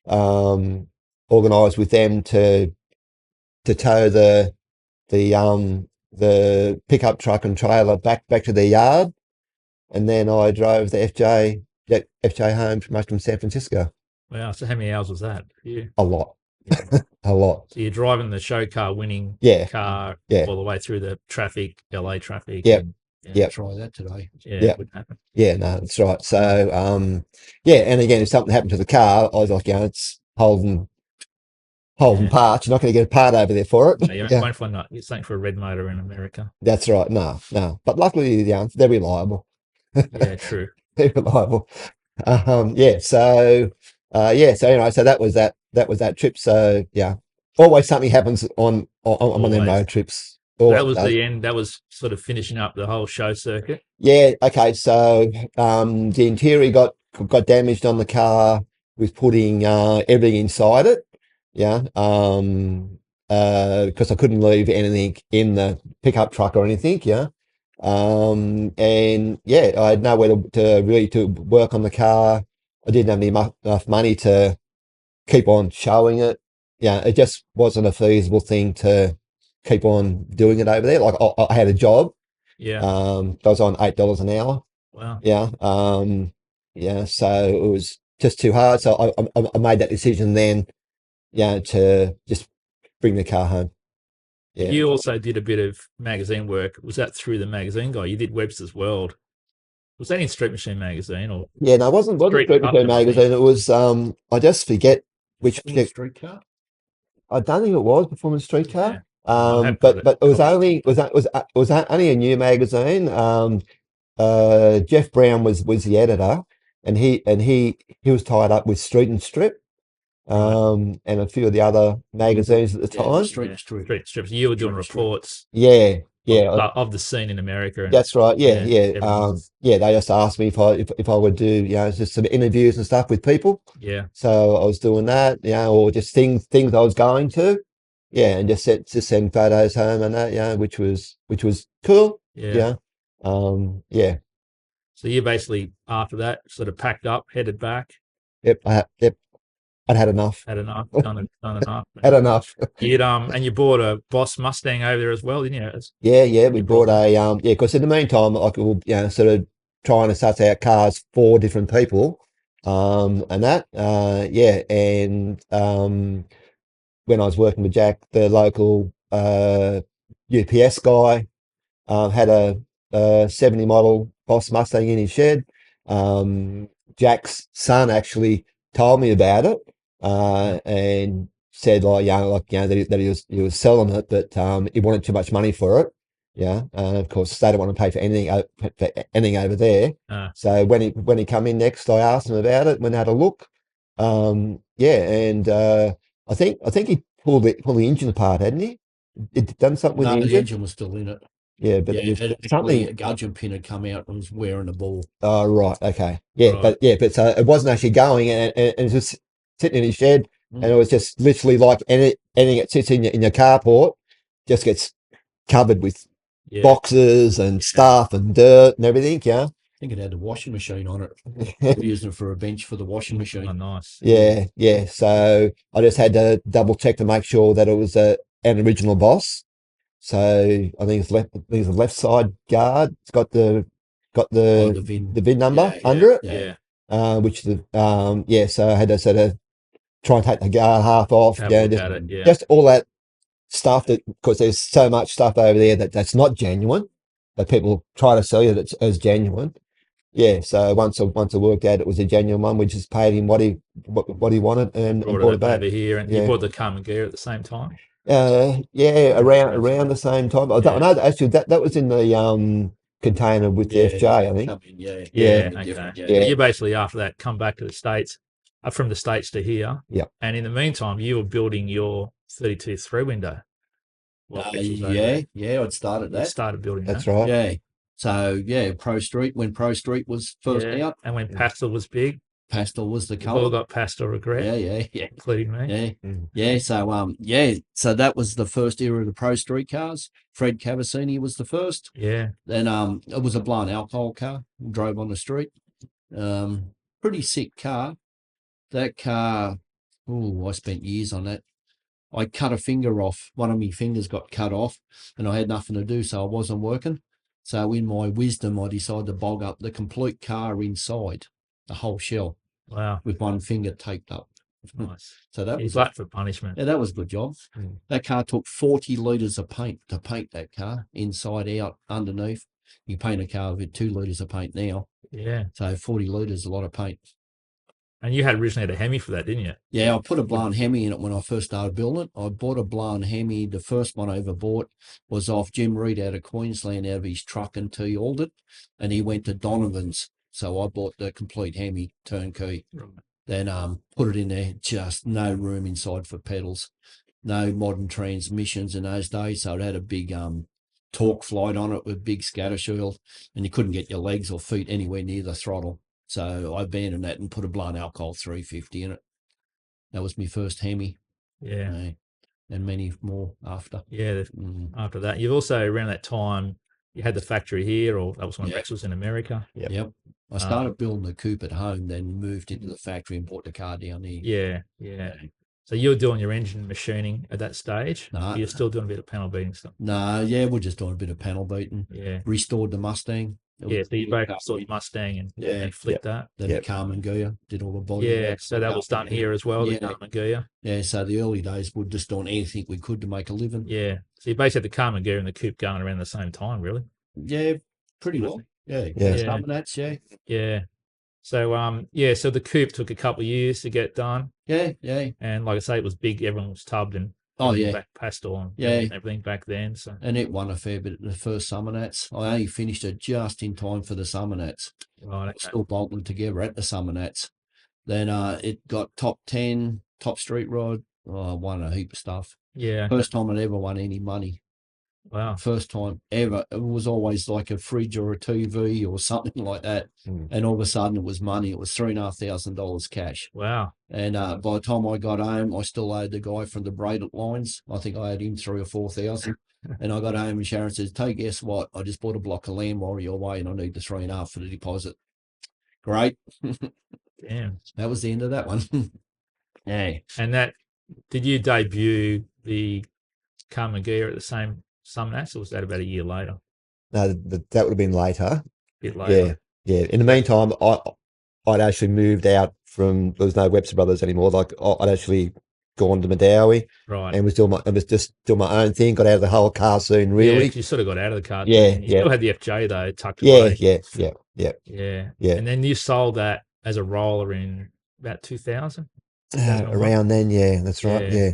organised with them to tow the pickup truck and trailer back to their yard, and then I drove the FJ home from San Francisco. Wow! So how many hours was that for you? A lot, Yeah. a lot. So you're driving the show car winning car all the way through the traffic, LA traffic. Yep. Yeah, try that today. Yeah, Yep. it wouldn't happen. Yeah, no, that's right. So yeah, and again, if something happened to the car, I was like, it's Holden parts. You're not going to get a part over there for it. No, you won't find that. You're something for a red motor in America. That's right. No. But luckily, they're reliable. Yeah, true. They're reliable. Yeah. So So anyway, so that was that trip. So yeah, always something happens on one of them road trips. That was the end. That was sort of finishing up the whole show circuit. Yeah. Okay. So the interior got damaged on the car. with putting everything inside it. Yeah. Because I couldn't leave anything in the pickup truck or anything. Yeah. And yeah, I had nowhere to really to work on the car. I didn't have enough money to keep on showing it. Yeah, it just wasn't a feasible thing to keep on doing it over there. Like I had a job. Yeah. I was on $8 an hour. Wow. Yeah. Yeah. So it was just too hard. So I made that decision then. Yeah, to just bring the car home. Yeah. You also did a bit of magazine work. Was that through the magazine guy? You did Webster's World. Was that in Street Machine magazine or? Yeah, no, it wasn't Street Street Machine Custom, I think. magazine. It was I just forget which Performance street car. I don't think it was Performance Streetcar. Yeah. I have But got it was only only a new magazine. Jeff Brown was the editor, and he was tied up with Street and Strip, and a few of the other magazines at the time. Street Strip. Street strips. You were doing Street strip. reports Yeah, yeah, of the scene in America. And that's right. Yeah, yeah. everything. Yeah, they just asked me if I would do just some interviews and stuff with people. Yeah. So I was doing that, or just things I was going to, and just send photos home and that, which was cool. Yeah. Yeah. So you basically after that sort of packed up, headed back. Yep. I'd had enough. Had enough. Done enough. Had enough. And you bought a Boss Mustang over there as well, didn't you? Yeah. We bought a because in the meantime, like we were, sort of trying to suss out cars for different people, and that, and when I was working with Jack, the local UPS guy had a 70 model Boss Mustang in his shed. Jack's son actually told me about it and said that he was selling it, but he wanted too much money for it. Yeah, and of course they don't want to pay for anything over there. So when he come in next, I asked him about it. Went and had a look. And I think he pulled the engine apart, hadn't he? It done something with the engine. The engine was still in it. Yeah, but something a gudgeon pin had come out and was wearing the ball. Oh right, okay, yeah, Right. but so it wasn't actually going, and it was just sitting in his shed, and it was just literally like anything that sits in your carport just gets covered with boxes and stuff and dirt and everything. Yeah, I think it had the washing machine on it. We're using it for a bench for the washing machine. Oh, nice. Yeah. So I just had to double check to make sure that it was an original Boss. So I think it's the left side guard. It's got the VIN number under it. Yeah. Which so I had to sort of try and take the guard half off. Just all that stuff because there's so much stuff over there that's not genuine, that people try to sell you that's as genuine. Yeah. So once I worked out it was a genuine one, we just paid him what he wanted and brought it back over here. And you bought the car and gear at the same time. Around the same time. I know actually that was in the container with the FJ, I think. Okay. You basically after that come back to the States, from the States to here. Yeah. And in the meantime, you were building your 32 3-window. I'd started that. Started building That's that. right. Yeah. So Pro Street, when Pro Street was first out, and when Pastel was big. Pastel was the We've colour. all got Pastel regret. Yeah. Including me. Yeah. So that was the first era of the Pro Street cars. Fred Cavassini was the first. Yeah. Then it was a blown alcohol car. Drove on the street. Pretty sick car. That car. I spent years on that. I cut a finger off. One of my fingers got cut off, and I had nothing to do, so I wasn't working. So in my wisdom, I decided to bog up the complete car inside, the whole shell. Wow. With one finger taped up. Nice. So that was glad for punishment. Yeah, that was a good job. That car took 40 litres of paint to paint that car, inside, out, underneath. You paint a car with 2 litres of paint now. Yeah. So 40 litres is a lot of paint. And you had originally had a Hemi for that, didn't you? Yeah, I put a blown Hemi in it when I first started building it. I bought a blown Hemi. The first one I ever bought was off Jim Reed out of Queensland, out of his truck in FJ Holden, and he went to Donovan's. So I bought the complete Hemi turnkey. Right. Then put it in there, just no room inside for pedals, no modern transmissions in those days. So it had a big torque flight on it with big scatter shield, and you couldn't get your legs or feet anywhere near the throttle. So I abandoned that and put a blown alcohol 350 in it. That was my first Hemi. Yeah. And many more after. Yeah. After that, you've also around that time you had the factory here, or that was when Rex was in America. Yep. I started building the coupe at home, then moved into the factory and brought the car down here. Yeah. So you were doing your engine machining at that stage? No. You're still doing a bit of panel beating stuff? No, we're just doing a bit of panel beating. Yeah. Restored the Mustang. So you both saw your Mustang and flipped that? Then the Carmen Ghia, did all the body. Yeah, so that was done here as well, the Carmen Ghia? Yeah, so the early days we're just doing anything we could to make a living. Yeah, so you basically had the Carmen Ghia and the coupe going around the same time, really? Yeah, pretty well. Yeah. Some of that's, Yeah. So, so the coupe took a couple of years to get done. Yeah. And like I say, it was big. Everyone was tubbed and back pastel and everything back then. So and it won a fair bit at the first Summer Nats. I only finished it just in time for the Summer Nats. Right, okay. Still bolting together at the Summer Nats. Then it got top 10, top street rod. Won a heap of stuff. Yeah. First time I'd ever won any money. Wow. First time ever. It was always like a fridge or a TV or something like that. And all of a sudden it was money. It was $3,500 cash. Wow. And by the time I got home, I still owed the guy from the braided lines. I think I owed him $3,000 or $4,000. And I got home and Sharon says, "Take guess what? I just bought a block of land while you're away and I need the $3,500 for the deposit." Great. Damn. That was the end of that one. Yeah. And did you debut the Carmen Ghia at the same Summer Nats, or was that about a year later? No, that would have been later. A bit later. Yeah. In the meantime, I'd actually moved out from, there was no Webster Brothers anymore. Like I'd actually gone to Madawi, right, and was just doing my own thing. Got out of the whole car scene, really. Yeah, you sort of got out of the car. Yeah, you still had the FJ though, tucked away. Yeah. And then you sold that as a roller in about 2000. Around then, that's right. Yeah.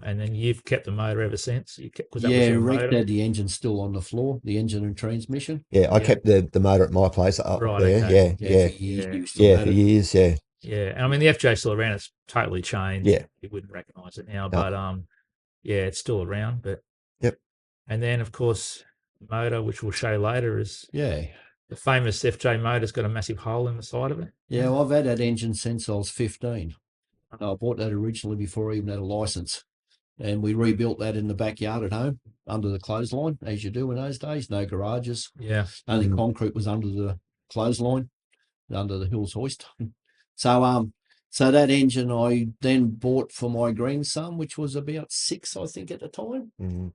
And then you've kept the motor ever since. Rex had the engine still on the floor, the engine and transmission. Yeah, I kept the motor at my place up there. Okay. For years. Yeah, and I mean the FJ's still around. It's totally changed. Yeah, you wouldn't recognise it now, but it's still around. But and then of course the motor, which we'll show later, is the famous FJ motor's got a massive hole in the side of it. Yeah, well, I've had that engine since I was 15. I bought that originally before I even had a license, and we rebuilt that in the backyard at home under the clothesline, as you do in those days. No garages. Yeah, only concrete was under the clothesline, under the Hills hoist. So that engine I then bought for my grandson, which was about 6, I think, at the time.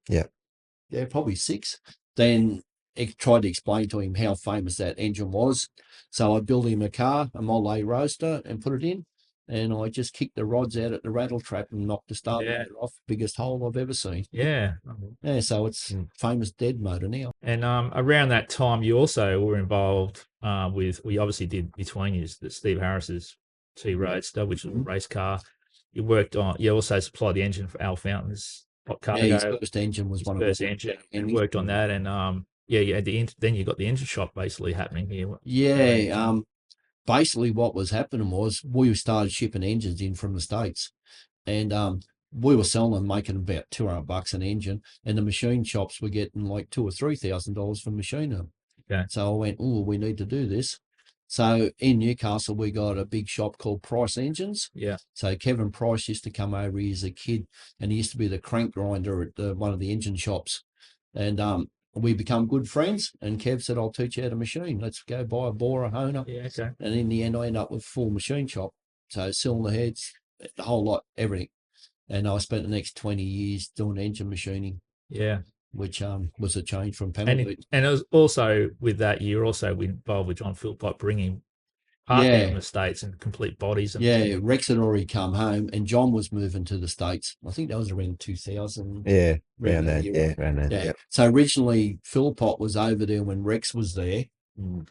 Yeah, probably 6. Then I tried to explain to him how famous that engine was. So I built him a car, a Molay roaster, and put it in. And I just kicked the rods out at the rattle trap and knocked the starter off. Biggest hole I've ever seen. Yeah. Yeah, so it's famous dead motor now. And around that time, you also were involved we obviously did between you, the Steve Harris's T Roadster, which was a race car. You also supplied the engine for Al Fountain's hot cargo. Yeah, his first engine was one of his first engine, and worked on that. And you had then you got the engine shop basically happening here. Yeah, basically what was happening was we started shipping engines in from the States, and we were selling them, making about $200 an engine, and the machine shops were getting like $2,000 or $3,000 for machining them. Okay. So I went, we need to do this. So in Newcastle, we got a big shop called Price Engines. Yeah. So Kevin Price used to come over here as a kid, and he used to be the crank grinder at one of the engine shops. And we become good friends, and Kev said, "I'll teach you how to machine. Let's go buy a bore, a honer." Yeah, okay. And in the end, I ended up with a full machine shop. So cylinder heads, the whole lot, everything. And I spent the next 20 years doing engine machining. Yeah. Which was a change from panel beating. And it was also with that, you're also involved with John Philpott bringing parts from the States and complete bodies. And Rex had already come home, and John was moving to the States. I think that was around 2000. Yeah, around that. Around that. Yeah. So originally, Philpott was over there when Rex was there,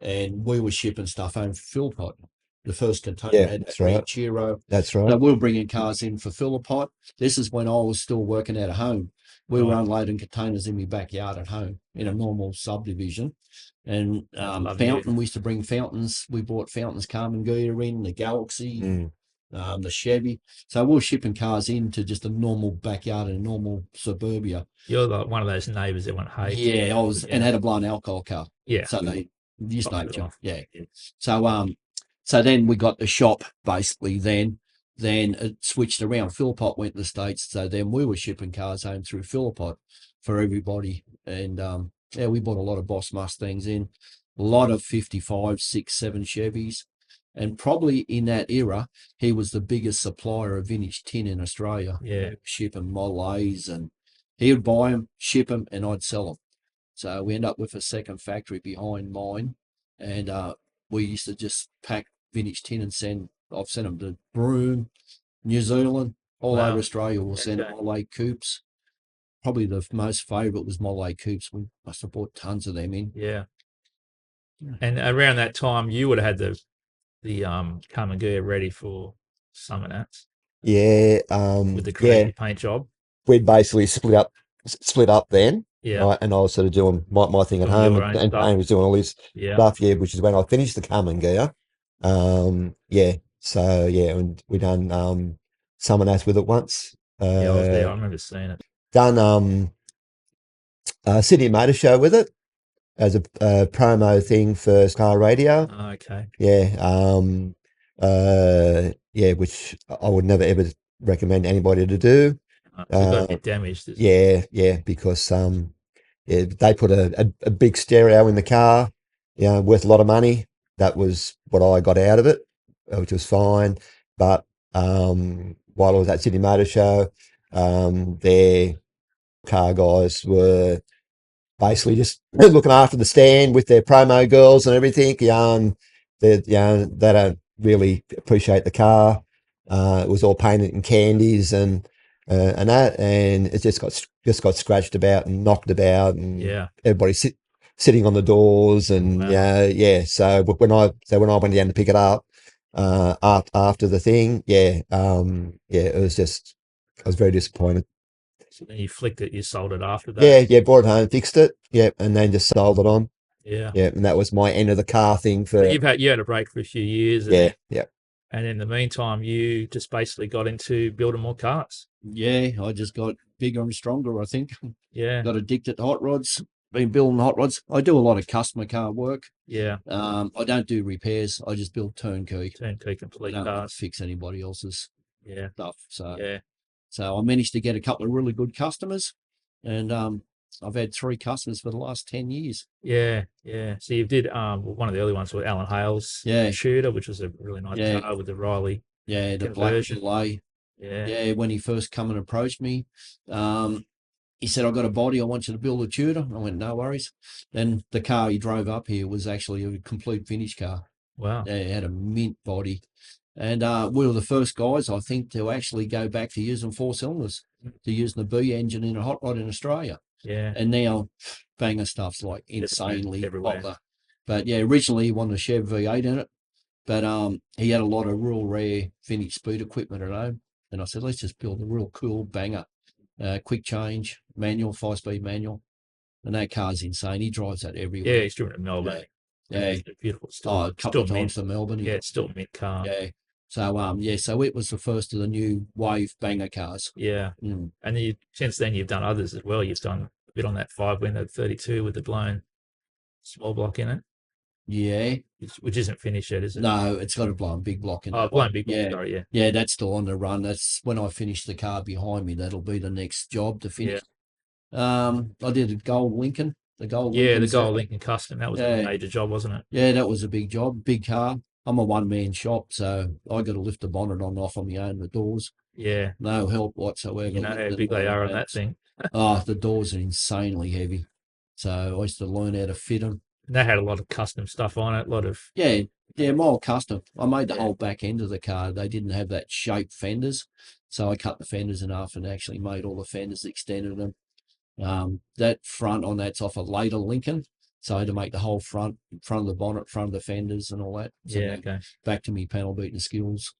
and we were shipping stuff home for Philpott. The first container had that's right. Chiro. That's right. So we were bringing cars in for Philpott. This is when I was still working out of home. We were unloading containers in my backyard at home in a normal subdivision. And Fountain, we used to bring Fountains. We bought Fountains Carmen Ghia in, the Galaxy, the Chevy. So we were shipping cars into just a normal backyard in a normal suburbia. You're like one of those neighbours everyone hates. Yeah, I was, and had a blown alcohol car. Yeah. So they just named you. Yeah. So So then we got the shop basically then it switched around. Philpott went to the States. So then we were shipping cars home through Philpott for everybody. And yeah, we bought a lot of Boss Mustangs in, a lot of 55, 6, 7 Chevys. And probably in that era, he was the biggest supplier of vintage tin in Australia. Yeah. Shipping Model A's, and he would buy them, ship them, and I'd sell them. So we end up with a second factory behind mine. And we used to just pack vintage tin and I've sent them to Broome, New Zealand, all over Australia. We'll send Model A coupes. Probably the most favourite was Model A coupes. We must have bought tons of them in. Yeah. And around that time, you would have had the come and go ready for Summer Nats. Yeah. With the crazy paint job. We'd basically split up then. Yeah. Right, and I was sort of doing my thing at home, and Tony was doing all this stuff. Yeah, which is when I finished the come and gear. Yeah. So yeah, and we done Summer Nats with it once. Yeah, I was there. I remember seeing it. Done Sydney Motor Show with it as a promo thing for car radio. Oh, okay. Yeah. Yeah, which I would never ever recommend anybody to do. It got a bit damaged. Yeah, because yeah, they put a big stereo in the car, worth a lot of money. That was what I got out of it, which was fine. But while I was at Sydney Motor Show, their car guys were basically just looking after the stand with their promo girls and everything. They don't really appreciate the car. It was all painted in candies and that, and it just got scratched about and knocked about, and everybody sitting on the doors, and yeah. So when I went down to pick it up after the thing, it was just, I was very disappointed. So then you flicked it, you sold it after that. Yeah, brought it home, fixed it, and then just sold it on. Yeah, and that was my end of the car thing. For you had a break for a few years. Yeah. And in the meantime, you just basically got into building more cars. Yeah, I just got bigger and stronger, I think. Yeah. Got addicted to hot rods, been building hot rods. I do a lot of customer car work. Yeah. I don't do repairs. I just build turnkey. Complete I don't cars. fix anybody else's stuff. So I managed to get a couple of really good customers, and I've had 3 customers for the last 10 years. Yeah. So you did one of the early ones with Alan Hale's shooter, which was a really nice car with the Riley. Yeah, the black delay. Yeah, when he first come and approached me, he said, "I've got a body. I want you to build a Tudor." I went, "No worries." Then the car he drove up here was actually a complete vintage car. Wow. Yeah, it had a mint body. And we were the first guys, I think, to actually go back to using 4 cylinders, to using the B engine in a hot rod in Australia. Yeah. And now banger stuff's like insanely everywhere. popular. But yeah, originally he wanted a Chev V8 in it, but he had a lot of real rare vintage speed equipment at home. And I said, let's just build a real cool banger, quick change, manual, 5-speed manual. And that car's insane. He drives that everywhere. Yeah, he's doing it in Melbourne. Yeah. It's beautiful. A couple of times to Melbourne. Yeah, it's still a mint car. Yeah. So so it was the first of the new wave banger cars. Yeah. And then since then you've done others as well. You've done a bit on that 5-window 32 with the blown small block in it. Yeah. Which isn't finished yet, is it? No, it's got a blown big block in it. Oh, blown big block, sorry, yeah. Yeah, that's still on the run. That's when I finish the car behind me. That'll be the next job to finish. Yeah. I did a gold Lincoln. The gold Lincoln Custom. That was a major job, wasn't it? Yeah, that was a big job, big car. I'm a one-man shop, so I got to lift the bonnet on and off on my own, the doors. Yeah. No help whatsoever. You know how big they are on that thing. The doors are insanely heavy. So I used to learn how to fit them. And that had a lot of custom stuff on it, a lot of... Yeah, mild custom. I made the whole back end of the car. They didn't have that shaped fenders, so I cut the fenders in half and actually made all the fenders, extended them. That front on that's off a later Lincoln. So I had to make the whole front of the bonnet, front of the fenders and all that. So back to me panel beating skills,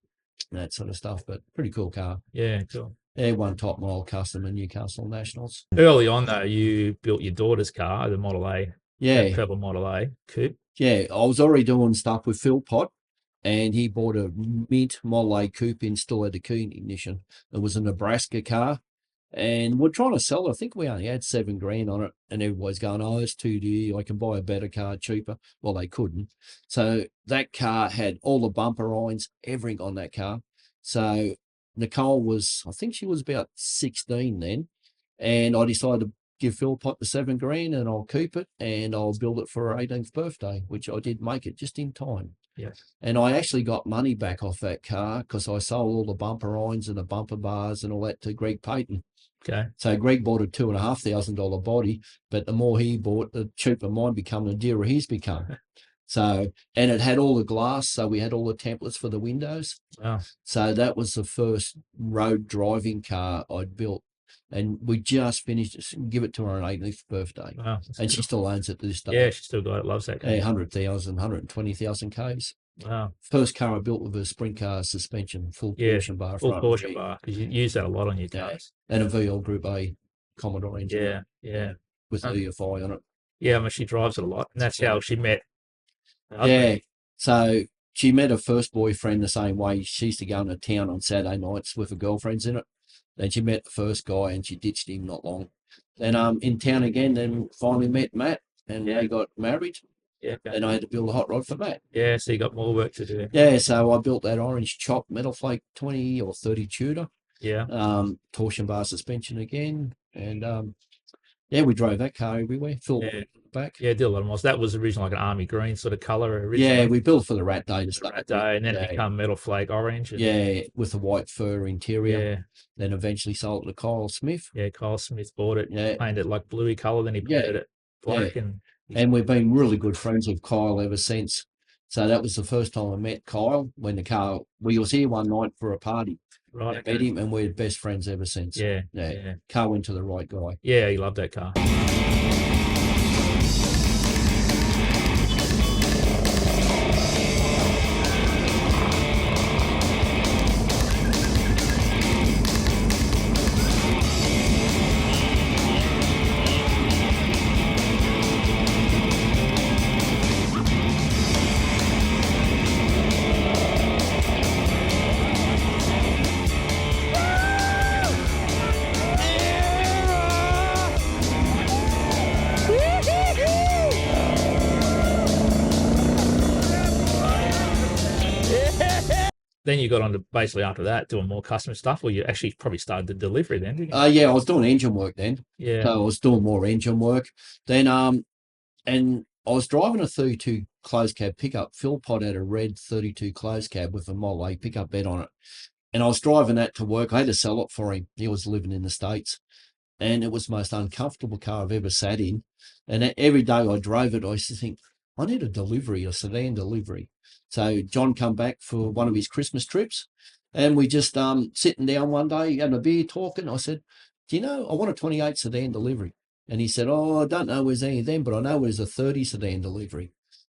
that sort of stuff. But pretty cool car. Yeah, cool. Yeah, one top model custom in Newcastle Nationals. Early on, though, you built your daughter's car, the Model A. Yeah. Treble Model A coupe. Yeah, I was already doing stuff with Philpott, and he bought a mint Model A coupe in, still had the key ignition. It was a Nebraska car. And we're trying to sell it. I think we only had $7,000 on it, and everybody's going, "Oh, it's too dear. I can buy a better car cheaper." Well, they couldn't. So that car had all the bumper irons, everything on that car. So Nicole was, I think she was about 16 then, and I decided to give Philpott the $7,000 and I'll keep it and I'll build it for her 18th birthday, which I did make it just in time. Yes. And I actually got money back off that car because I sold all the bumper irons and the bumper bars and all that to Greg Payton. Okay. So Greg bought a $2,500 body, but the more he bought, the cheaper mine become, the dearer his become. So, and it had all the glass, so we had all the templates for the windows. Wow. So that was the first road driving car I'd built. And we just finished it, give it to her on 18th birthday. Wow. And she still owns it to this day. Yeah, she still got it, loves that car. 100,000, 120,000 Ks. Wow. First car I built with a sprint car suspension, full torsion bar. Full torsion bar, because you use that a lot on your cars. And a VL Group A Commodore engine. Yeah. With EFI on it. Yeah, I mean, she drives it a lot. And that's how she met. Yeah. So she met her first boyfriend the same way. She used to go into town on Saturday nights with her girlfriends in it. Then she met the first guy and she ditched him not long. Then in town again, then finally met Matt and they got married. Yeah. Okay. And I had to build a hot rod for Matt. Yeah, so you got more work to do. Yeah, so I built that orange chop metal flake 20 or 30 Tudor. Yeah. Torsion bar suspension again. And yeah, we drove that car everywhere. Phil back. Yeah, did a lot of models. That was originally like an army green sort of colour originally. Yeah, we built for the Rat Day to start. Rat Day, and then it became metal flake orange. Yeah, with a white fur interior. Yeah. Then eventually sold it to Kyle Smith. Yeah, Kyle Smith bought it. Yeah. Painted it like bluey colour, then he painted it black. And we've been really good friends with Kyle ever since. So that was the first time I met Kyle when the car, we was here one night for a party. Right. I met him and we're best friends ever since. Yeah. Car went to the right guy. Yeah, he loved that car. Then you got on to basically after that doing more custom stuff, or you actually probably started the delivery then, didn't you? Yeah, I was doing engine work then. Yeah. So I was doing more engine work. Then and I was driving a 32 closed cab pickup. Philpott had a red 32 closed cab with a Model A pickup bed on it. And I was driving that to work. I had to sell it for him. He was living in the States. And it was the most uncomfortable car I've ever sat in. And every day I drove it, I used to think, I need a delivery, a sedan delivery. So John come back for one of his Christmas trips, and we just sitting down one day, having a beer, talking. I said, "Do you know, I want a 28 sedan delivery." And he said, "Oh, I don't know where's any of them, but I know there's a 30 sedan delivery."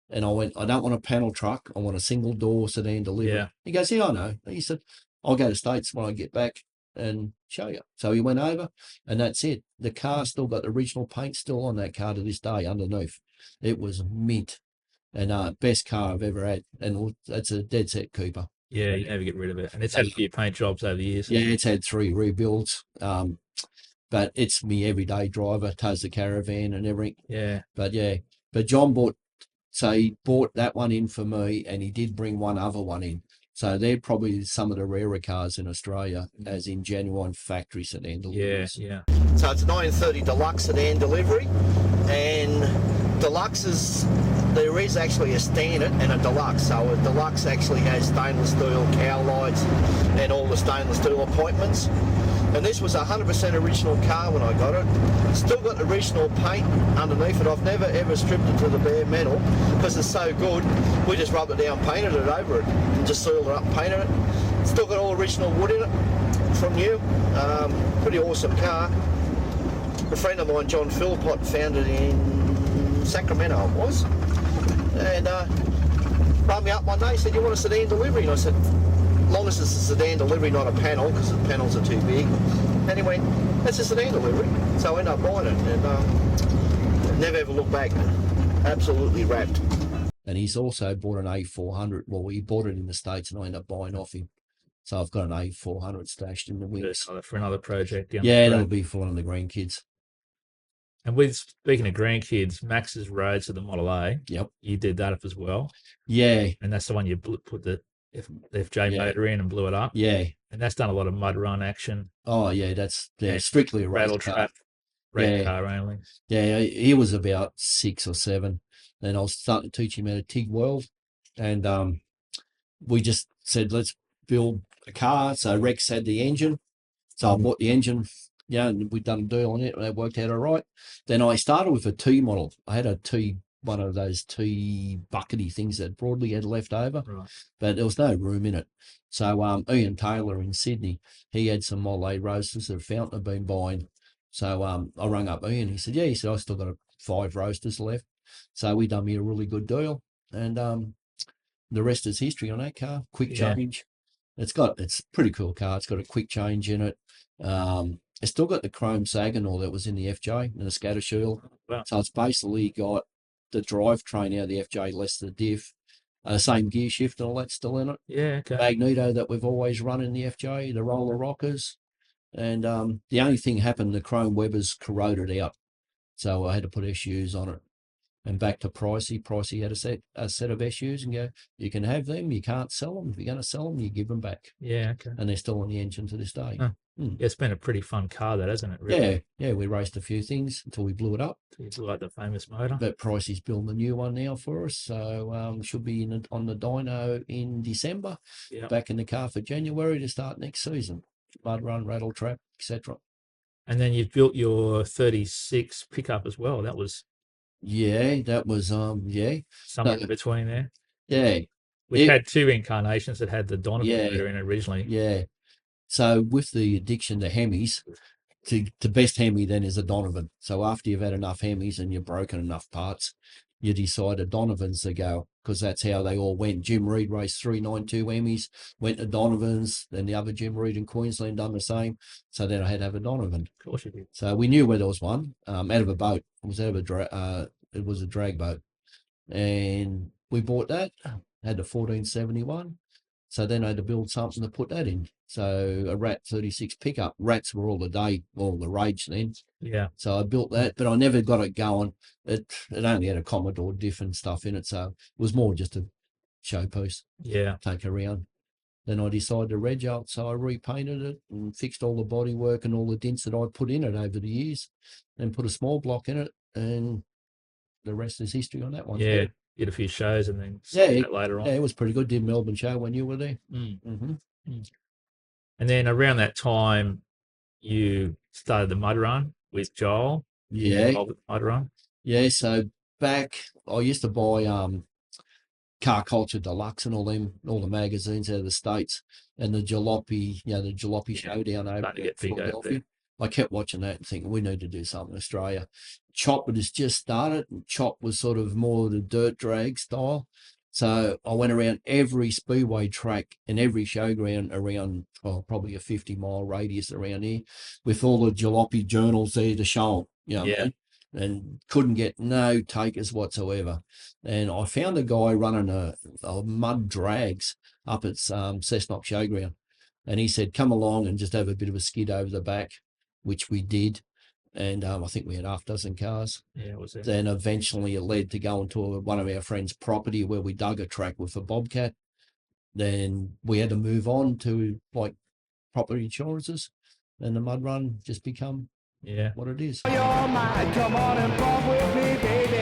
And I went, "I don't want a panel truck. I want a single door sedan delivery." Yeah. He goes, "Yeah, I know." He said, "I'll go to States when I get back and show you." So he went over, and that's it. The car still got the original paint still on that car to this day underneath. It was mint. And best car I've ever had. And it's a dead set Cooper. Yeah, you never get rid of it. And it's had a few paint jobs over the years. Yeah, it's had 3 rebuilds. But it's me everyday driver, tows the caravan and everything. Yeah. But John he bought that one in for me, and he did bring one other one in. So they're probably some of the rarer cars in Australia, as in genuine factory sedan deliveries. Yeah. So it's a 1930 Deluxe sedan delivery, and there is actually a standard and a Deluxe. So a Deluxe actually has stainless steel cowl lights and all the stainless steel appointments. And this was a 100% original car when I got it. Still got the original paint underneath it. I've never ever stripped it to the bare metal because it's so good. We just rubbed it down, painted it over it, and just sealed it up, painted it. Still got all original wood in it from new. Pretty awesome car. A friend of mine, John Philpott, found it in Sacramento, it was. And rang me up one day, said, "You want a sedan delivery?" And I said, "Long as it's a sedan delivery, not a panel, because the panels are too big." And he went, "That's a sedan delivery." So I ended up buying it, and never ever looked back. Absolutely wrapped. And he's also bought an A400. Well, he bought it in the States, and I ended up buying off him. So I've got an A400 stashed in the wings. For another project. Yeah, that'll be for one of the grandkids. And with speaking of grandkids, Max's Road to the Model A. Yep. You did that up as well. Yeah. And that's the one you put the FJ motor in and blew it up. Yeah. And that's done a lot of mud run action. Oh, yeah, that's strictly a rattle race car. trap, race car only. Yeah, he was about 6 or 7. And I was starting to teach him how to TIG weld. And we just said, let's build a car. So Rex had the engine. So I bought the engine, and we'd done a deal on it, and it worked out all right. Then I started with a T model. I had a T, one of those T buckety things that Broadley had left over, but there was no room in it. So Ian Taylor in Sydney, he had some Model A roasters that Fountain had been buying. So I rang up Ian. He said, he said, I still got 5 roasters left. So we done me a really good deal. And the rest is history on that car. Quick change. It's a pretty cool car. It's got a quick change in it. It's still got the chrome Saginaw that was in the FJ and the scatter shield. Wow. So it's basically got the drivetrain out of the FJ, less the diff, the same gear shift and all that's still in it. Yeah, okay. Magneto that we've always run in the FJ, the roller rockers. And the only thing happened, the chrome Webbers corroded out. So I had to put SUs on it. And back to Pricey. Pricey had a set of SUs and go, you can have them, you can't sell them. If you're going to sell them, you give them back. Yeah, okay. And they're still on the engine to this day. Huh. Yeah, it's been a pretty fun car, that, hasn't it? Really? Yeah, we raced a few things until we blew it up. You blew up the famous motor. But Pricey's building a new one now for us. So should be on the dyno in December. Yep. Back in the car for January to start next season. Mud run, rattle trap, etc. And then you've built your 36 pickup as well. That was... Yeah, that was, somewhere in between there. Yeah. We had 2 incarnations that had the Donovan motor in originally. Yeah. So with the addiction to Hemis, to best Hemi then is a Donovan. So after you've had enough Hemis and you've broken enough parts, you decide a Donovan's to go, because that's how they all went. Jim Reed raced 392 Hemis, went to Donovans, then the other Jim Reed in Queensland done the same. So then I had to have a Donovan. Of course you did. So we knew where there was one, out of a boat. It was out of it was a drag boat. And we bought that, had the 1471. So then I had to build something to put that in. So a Rat 36 pickup. Rats were all the rage then. Yeah. So I built that, but I never got it going. It only had a Commodore diff and stuff in it. So it was more just a showpiece. Yeah. Take around. Then I decided to reg out. So I repainted it and fixed all the bodywork and all the dints that I'd put in it over the years and put a small block in it. And the rest is history on that one. Yeah. Did a few shows and then later on. Yeah, it was pretty good. Did Melbourne show when you were there. And then around that time, you started the mud run with Joel. Yeah. Mud run. Yeah. So back, I used to buy Car Culture Deluxe and all the magazines out of the States, and the Jalopy, the Jalopy Showdown over at Philadelphia. I kept watching that and thinking we need to do something in Australia. Chop had just started, and Chop was sort of more the dirt drag style. So I went around every speedway track and every showground around, probably a 50-mile radius around here, with all the Jalopy journals there to show them, and couldn't get no takers whatsoever. And I found a guy running a mud drags up at Cessnock Showground, and he said, come along and just have a bit of a skid over the back, which we did. And I think we had half dozen cars. Yeah, it was it. Then eventually it led to going to one of our friends' property where we dug a track with a Bobcat. Then we had to move on to like property insurances, and the mud run just become what it is. You're mine. Come on and bump with me, baby.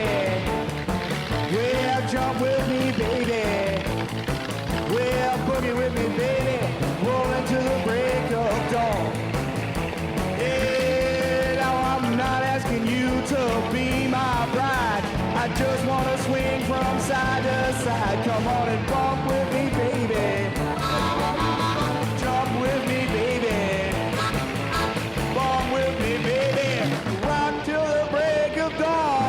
Well, jump with me, baby. Well, boogie with me, baby. Roll into the break of dawn. To be my bride, I just want to swing from side to side. Come on and bump with me, baby. Jump with me, baby. Bump with me, baby. Rock till the break of dawn.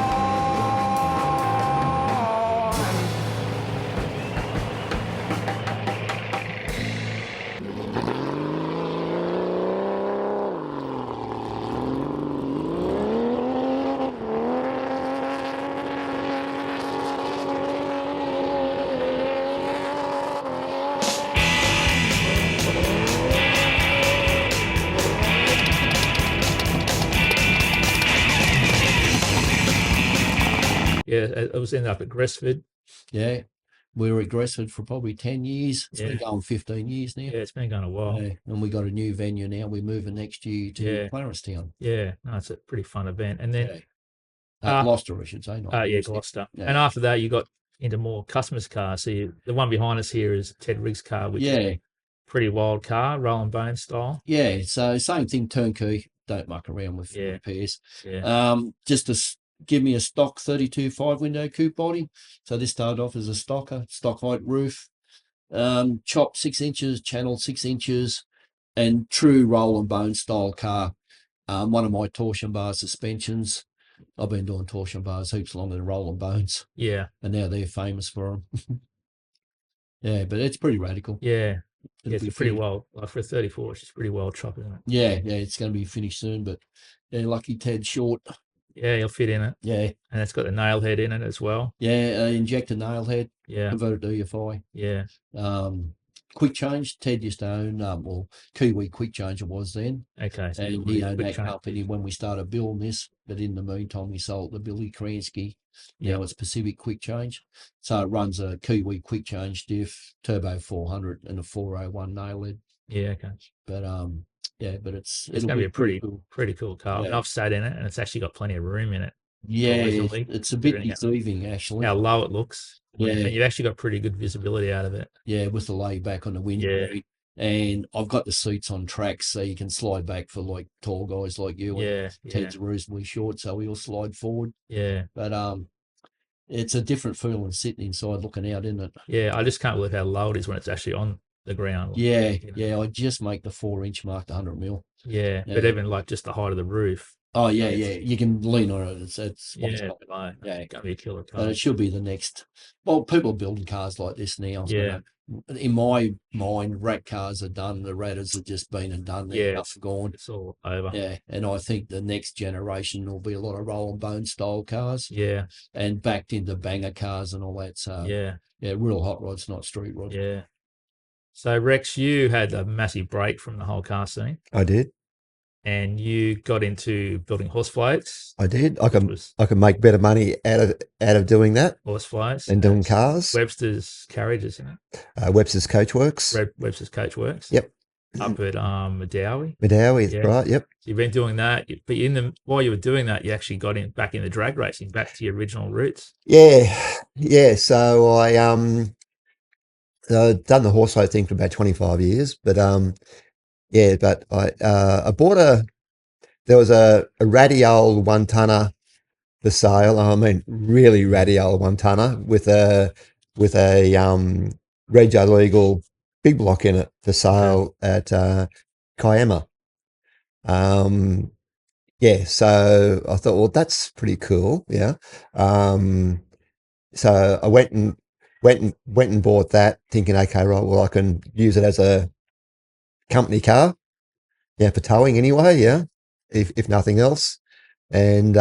Yeah, it was ended up at Gresford. Yeah. We were at Gresford for probably 10 years. It's been Yeah. going 15 years now. Yeah, it's been going a while. Yeah, and we got a new venue now. We're moving next year to Yeah. Clarencetown. Yeah, no, it's a pretty fun event. And then, Gloucester, I should say. Not yeah, Gloucester. Gloucester. Yeah. And after that, you got into more customers' cars. So the one behind us here is Ted Rigg's car, which is a pretty wild car, Roll and Bone style. Yeah, so same thing, turnkey. Don't muck around with repairs. Yeah. Just to give me a stock 32 5-window coupe body. So this started off as a stock height roof, chopped 6 inches, channeled 6 inches, and true roll and bone style car. One of my torsion bar suspensions. I've been doing torsion bars heaps longer than roll and bones. Yeah. And now they're famous for them. Yeah, but it's pretty radical. Yeah. It'll It's be a pretty finished. well, like for a 34, it's just pretty well chopped, isn't it? Yeah, it's going to be finished soon, but yeah, lucky Ted's short. Yeah, you'll fit in it. Yeah. And it's got the nail head in it as well. Yeah, injector nail head. Yeah. Converted to EFI. Yeah. Quick change. Ted used to own, Kiwi Quick Change it was then. Okay. So And he owned that company when we started building this. But in the meantime, he sold to Billy Kransky. Now it's Pacific Quick Change. So it runs a Kiwi Quick Change diff, turbo 400 and a 401 nail head. Yeah, okay. But but it's going to be a pretty cool car. Yeah. And I've sat in it, and it's actually got plenty of room in it. Yeah, it's a bit deceiving actually. How low it looks. Yeah, and you've actually got pretty good visibility out of it. Yeah, with the lay back on the windscreen. Yeah. And I've got the seats on tracks, so you can slide back for like tall guys like you. Yeah, and Ted's reasonably short, so he'll slide forward. Yeah. But it's a different feeling sitting inside looking out, isn't it? Yeah, I just can't believe how low it is when it's actually on the ground. Yeah, I just make the 4-inch mark, the 100 mil. Yeah, but even like just the height of the roof. Oh yeah, you can lean on it. It's it's going to be a killer car. But it should be the next. Well, people are building cars like this now. Yeah. In my mind, rat cars are done. The ratters have just been and done. They're gone. It's all over. Yeah, and I think the next generation will be a lot of roll and bone style cars. Yeah. And backed into banger cars and all that. So yeah, real hot rods, not street rods. Yeah. So Rex, you had a massive break from the whole car scene. I did. And you got into building horse floats. I did. I can make better money out of doing that. Horse floats and doing cars. Whibster's carriages, isn't it? Webster's Coachworks. Webster's Coachworks. Yep. Up at Medowie. Medowie, right? Yep. So you've been doing that, but while you were doing that, you actually got back into drag racing, back to your original roots. Yeah. So I done the horse float thing for about 25 years, but but I bought there was a ratty old 1-tonner for sale. I mean, really ratty old 1-tonner with a Rego legal big block in it for sale at Kiama. So I thought, well, that's pretty cool. Yeah. So I went and bought that, thinking, okay, right, well, I can use it as a company car, for towing anyway, if nothing else. And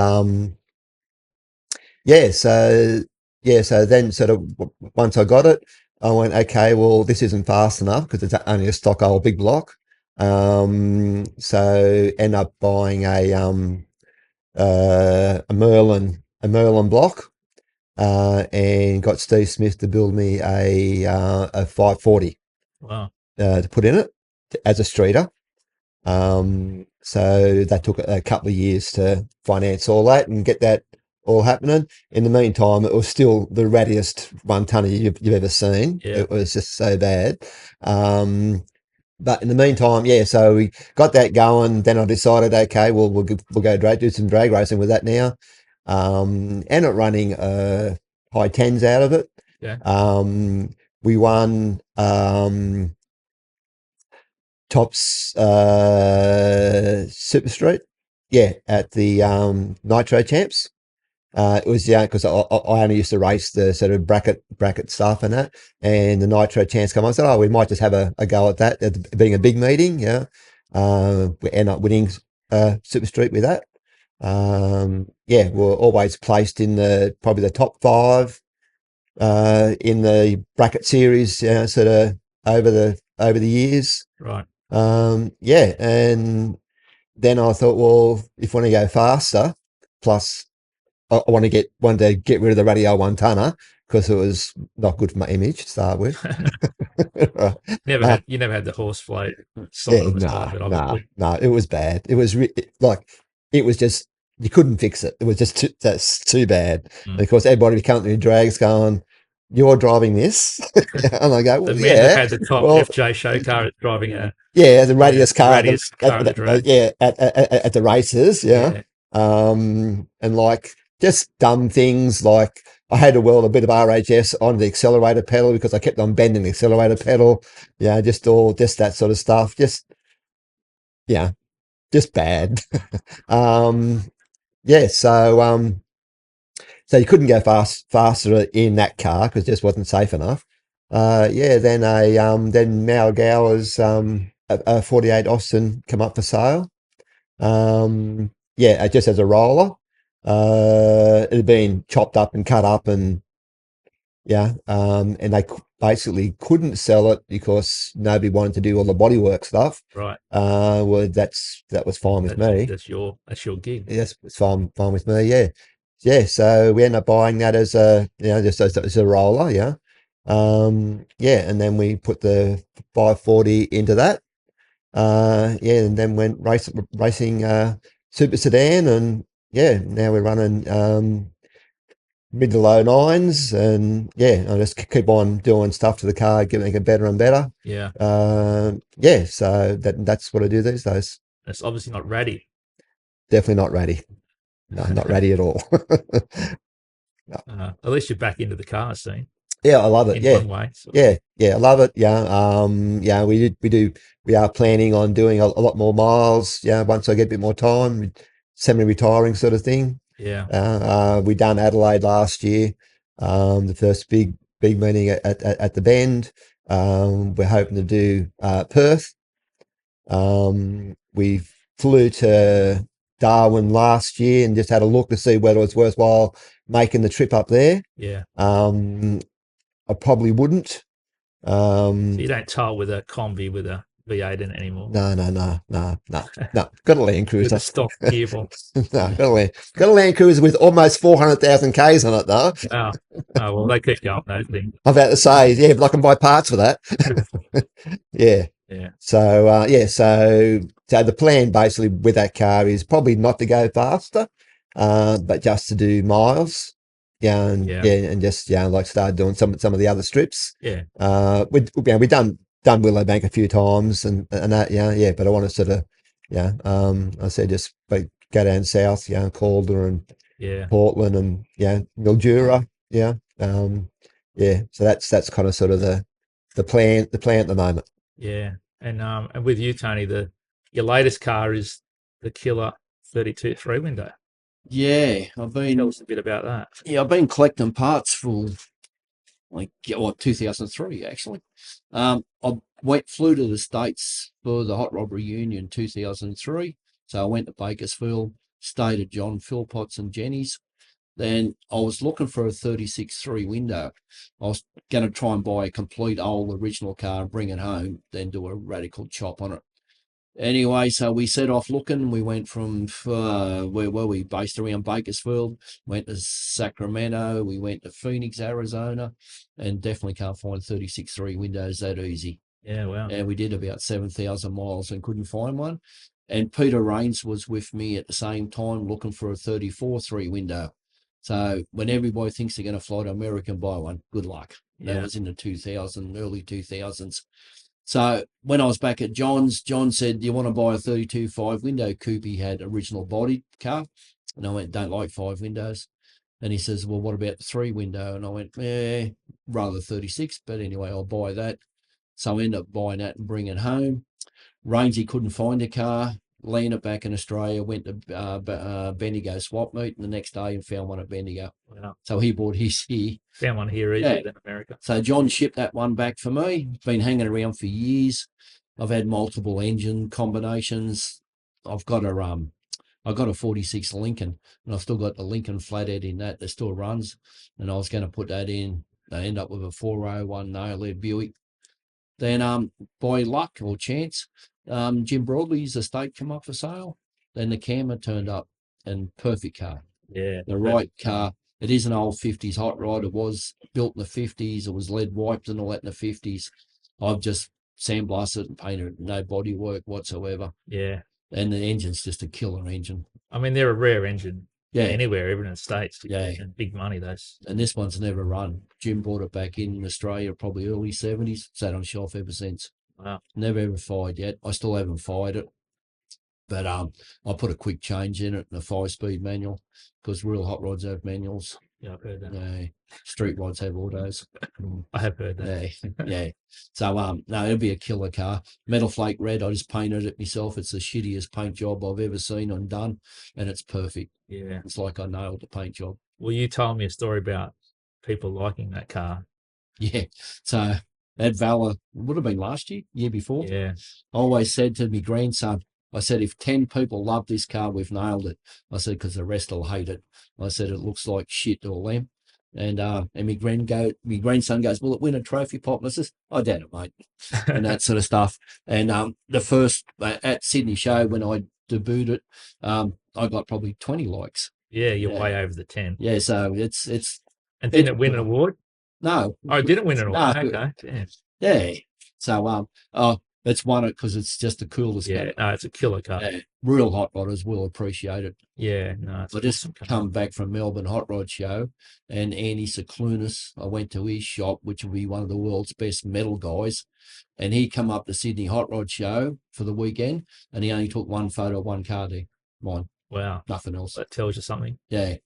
so then sort of once I got it, I went, okay, well, this isn't fast enough because it's only a stock old big block. So end up buying a Merlin block, and got Steve Smith to build me a 540. Wow. To put in it as a streeter. So that took a couple of years to finance all that and get that all happening. In the meantime, it was still the rattiest 1-tonner you've ever seen. Yeah. It was just so bad. But in the meantime, so we got that going. Then I decided, okay, well, we'll go do some drag racing with that now. Ended up running high 10s out of it. Yeah. We won Tops Super Street, at the Nitro Champs. It was because I only used to race the sort of bracket stuff and that, and the Nitro Champs come on. I said, we might just have a go at that, being a big meeting. We end up winning Super Street with that. We're always placed in probably the top 5 in the bracket series, sort of over the years. Right. And then I thought, well, if you want to go faster, plus I wanted to get rid of the radio 1-tonner because it was not good for my image to start with. Right. You never had the horse float sign on the side of it, obviously. No, it was bad. It was it was just, you couldn't fix it. It was just that's too bad. And of course, everybody coming to drags going, "You're driving this," and I go, "Well, The man that had the top well, FJ show car is driving the radius car, car at the drag. at the races, and like just dumb things like I had to weld a bit of RHS on the accelerator pedal because I kept on bending the accelerator pedal, just that sort of stuff, just bad. So you couldn't go faster in that car because it just wasn't safe enough. Then Mao Gower's a 48 Austin come up for sale. Just as a roller. It had been chopped up and cut up, and and they basically couldn't sell it because nobody wanted to do all the bodywork stuff. Right. Well, that was fine with me. That's your gig. Yes, it's fine with me. Yeah. So we ended up buying that as a just as a roller. And then we put the 540 into that. And then went racing super sedan, and now we're running mid to low nines, and I just keep on doing stuff to the car, making it better and better. Yeah. So that's what I do these days. It's obviously not ratty. Definitely not ratty. No, not ratty at all. At least you're back into the car scene. Yeah, I love it. In one way. So. Yeah, I love it. We are planning on doing a lot more miles. Once I get a bit more time, semi-retiring sort of thing. Yeah. We done Adelaide last year, the first big meeting at the Bend. We're hoping to do Perth. We flew to Darwin last year and just had a look to see whether it's worthwhile making the trip up there. Yeah. I probably wouldn't. So you don't tow with a Combi with a V8 in it anymore? No. Got a Land Cruiser. With a stock gearbox. No, got a Land Cruiser with almost 400,000 Ks on it though. Oh, well, they keep going, those things. I'm about to say, but I can buy parts for that. Yeah. So, so the plan basically with that car is probably not to go faster, but just to do miles. And just like start doing some of the other strips. Yeah. We've done Willowbank a few times and that, but I want to sort of I said just go down south, Calder and Portland and Mildura. So that's kind of sort of the plan at the moment. Yeah. And with you, Tony, your latest car is the killer 32 3-window. Yeah, Tell us a bit about that. Yeah, I've been collecting parts for 2003 actually. I flew to the States for the Hot Rod Reunion 2003. So I went to Bakersfield, stayed at John Philpott's and Jenny's. Then I was looking for a 36 3-window. I was going to try and buy a complete old original car and bring it home, then do a radical chop on it. Anyway, so we set off looking. We went from where were we? Based around Bakersfield, went to Sacramento, we went to Phoenix, Arizona, and definitely can't find 36 3-windows that easy. Yeah, wow. And we did about 7,000 miles and couldn't find one. And Peter Rains was with me at the same time looking for a 34 3-window. So when everybody thinks they're going to fly to America and buy one, good luck. That was in the early 2000s. So when I was back at John's, John said, "Do you want to buy a 32 5-window coupe?" He had original body car. And I went, "Don't like 5 windows." And he says, "Well, what about the 3-window?" And I went, rather 36. But anyway, I'll buy that. So I ended up buying that and bringing it home. Rainsy couldn't find a car. Landed back in Australia, went to Bendigo swap meet, and the next day and found one at Bendigo. Wow. So he bought his here. Found one here easier than America. So John shipped that one back for me. It's been hanging around for years. I've had multiple engine combinations. I've got a 46 Lincoln, and I've still got the Lincoln flathead in that still runs. And I was going to put that in. I end up with a 401 nail-led Buick. Then by luck or chance, Jim Broadley's estate come up for sale. Then the Cammer turned up, and perfect car. Yeah. The right car. It is an old 50s hot rod. It was built in the 50s. It was lead wiped and all that in the 50s. I've just sandblasted it and painted it. No body work whatsoever. Yeah. And the engine's just a killer engine. I mean, they're a rare engine. Yeah. Anywhere, even in the States. Yeah. And big money, those. And this one's never run. Jim brought it back in Australia probably early 70s. Sat on shelf ever since. Wow. Never ever fired yet. I still haven't fired it. But I put a quick change in it and a 5-speed manual because real hot rods have manuals. Yeah, I've heard that. Yeah. Street rods have autos. I have heard that. Yeah. Yeah. So no, it'll be a killer car. Metal Flake Red, I just painted it myself. It's the shittiest paint job I've ever seen and done. And it's perfect. Yeah. It's like I nailed the paint job. Well, you told me a story about people liking that car. Yeah. So that Valor would have been last year before. Yeah. I always said to my grandson, I said, if 10 people love this car, we've nailed it. I said, because the rest will hate it. I said, it looks like shit to all them. And my grandson goes, will it win a trophy pop? And I says, I doubt it, mate. And that sort of stuff. And the first at Sydney show, when I debuted it, I got probably 20 likes. Yeah, you're way over the 10. Yeah, so it's. And didn't it win an award? No. Oh, it didn't win an award. No. Okay. Damn. Yeah. So it's won it because it's just the coolest. Yeah, no, it's a killer car. Yeah, real hot rodders will appreciate it. Yeah, no, it's I just come back from Melbourne Hot Rod Show, and Andy Seclunas, I went to his shop, which will be one of the world's best metal guys, and he come up to Sydney Hot Rod Show for the weekend, and he only took one photo of one car there, mine. Wow, Nothing else. that tells you something. Yeah,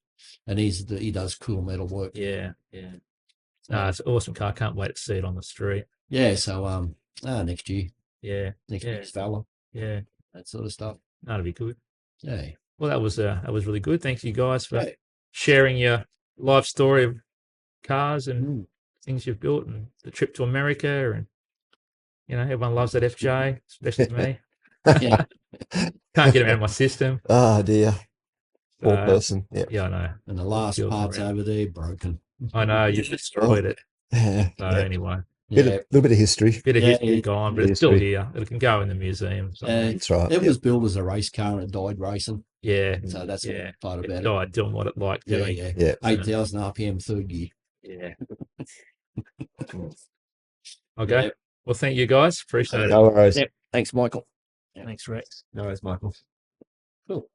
and he does cool metal work. Yeah, yeah. No, it's an awesome car. Can't wait to see it on the street. Yeah, so next year. Yeah, Next year's Valor. Yeah, that sort of stuff. That'll be good. Yeah. Well, that was really good. Thanks you guys for sharing your life story of cars and things you've built and the trip to America. And everyone loves that FJ, especially me. Yeah. Can't get him out of my system. Oh dear. Poor person. Yeah. Yeah, I know. And the last part's over there broken. I know, you destroyed it. Yeah. So anyway. Little bit of history. Bit of history gone, but it's still here. It can go in the museum. That's right. It was built as a race car and it died racing. Yeah. So that's the part about it. Died doing what it liked doing. Yeah. 8,000 RPM third gear. Yeah. Okay. Yeah. Well, thank you guys. Appreciate it. No worries. Yep. Thanks, Michael. Thanks, Rex. No worries, Michael. Cool.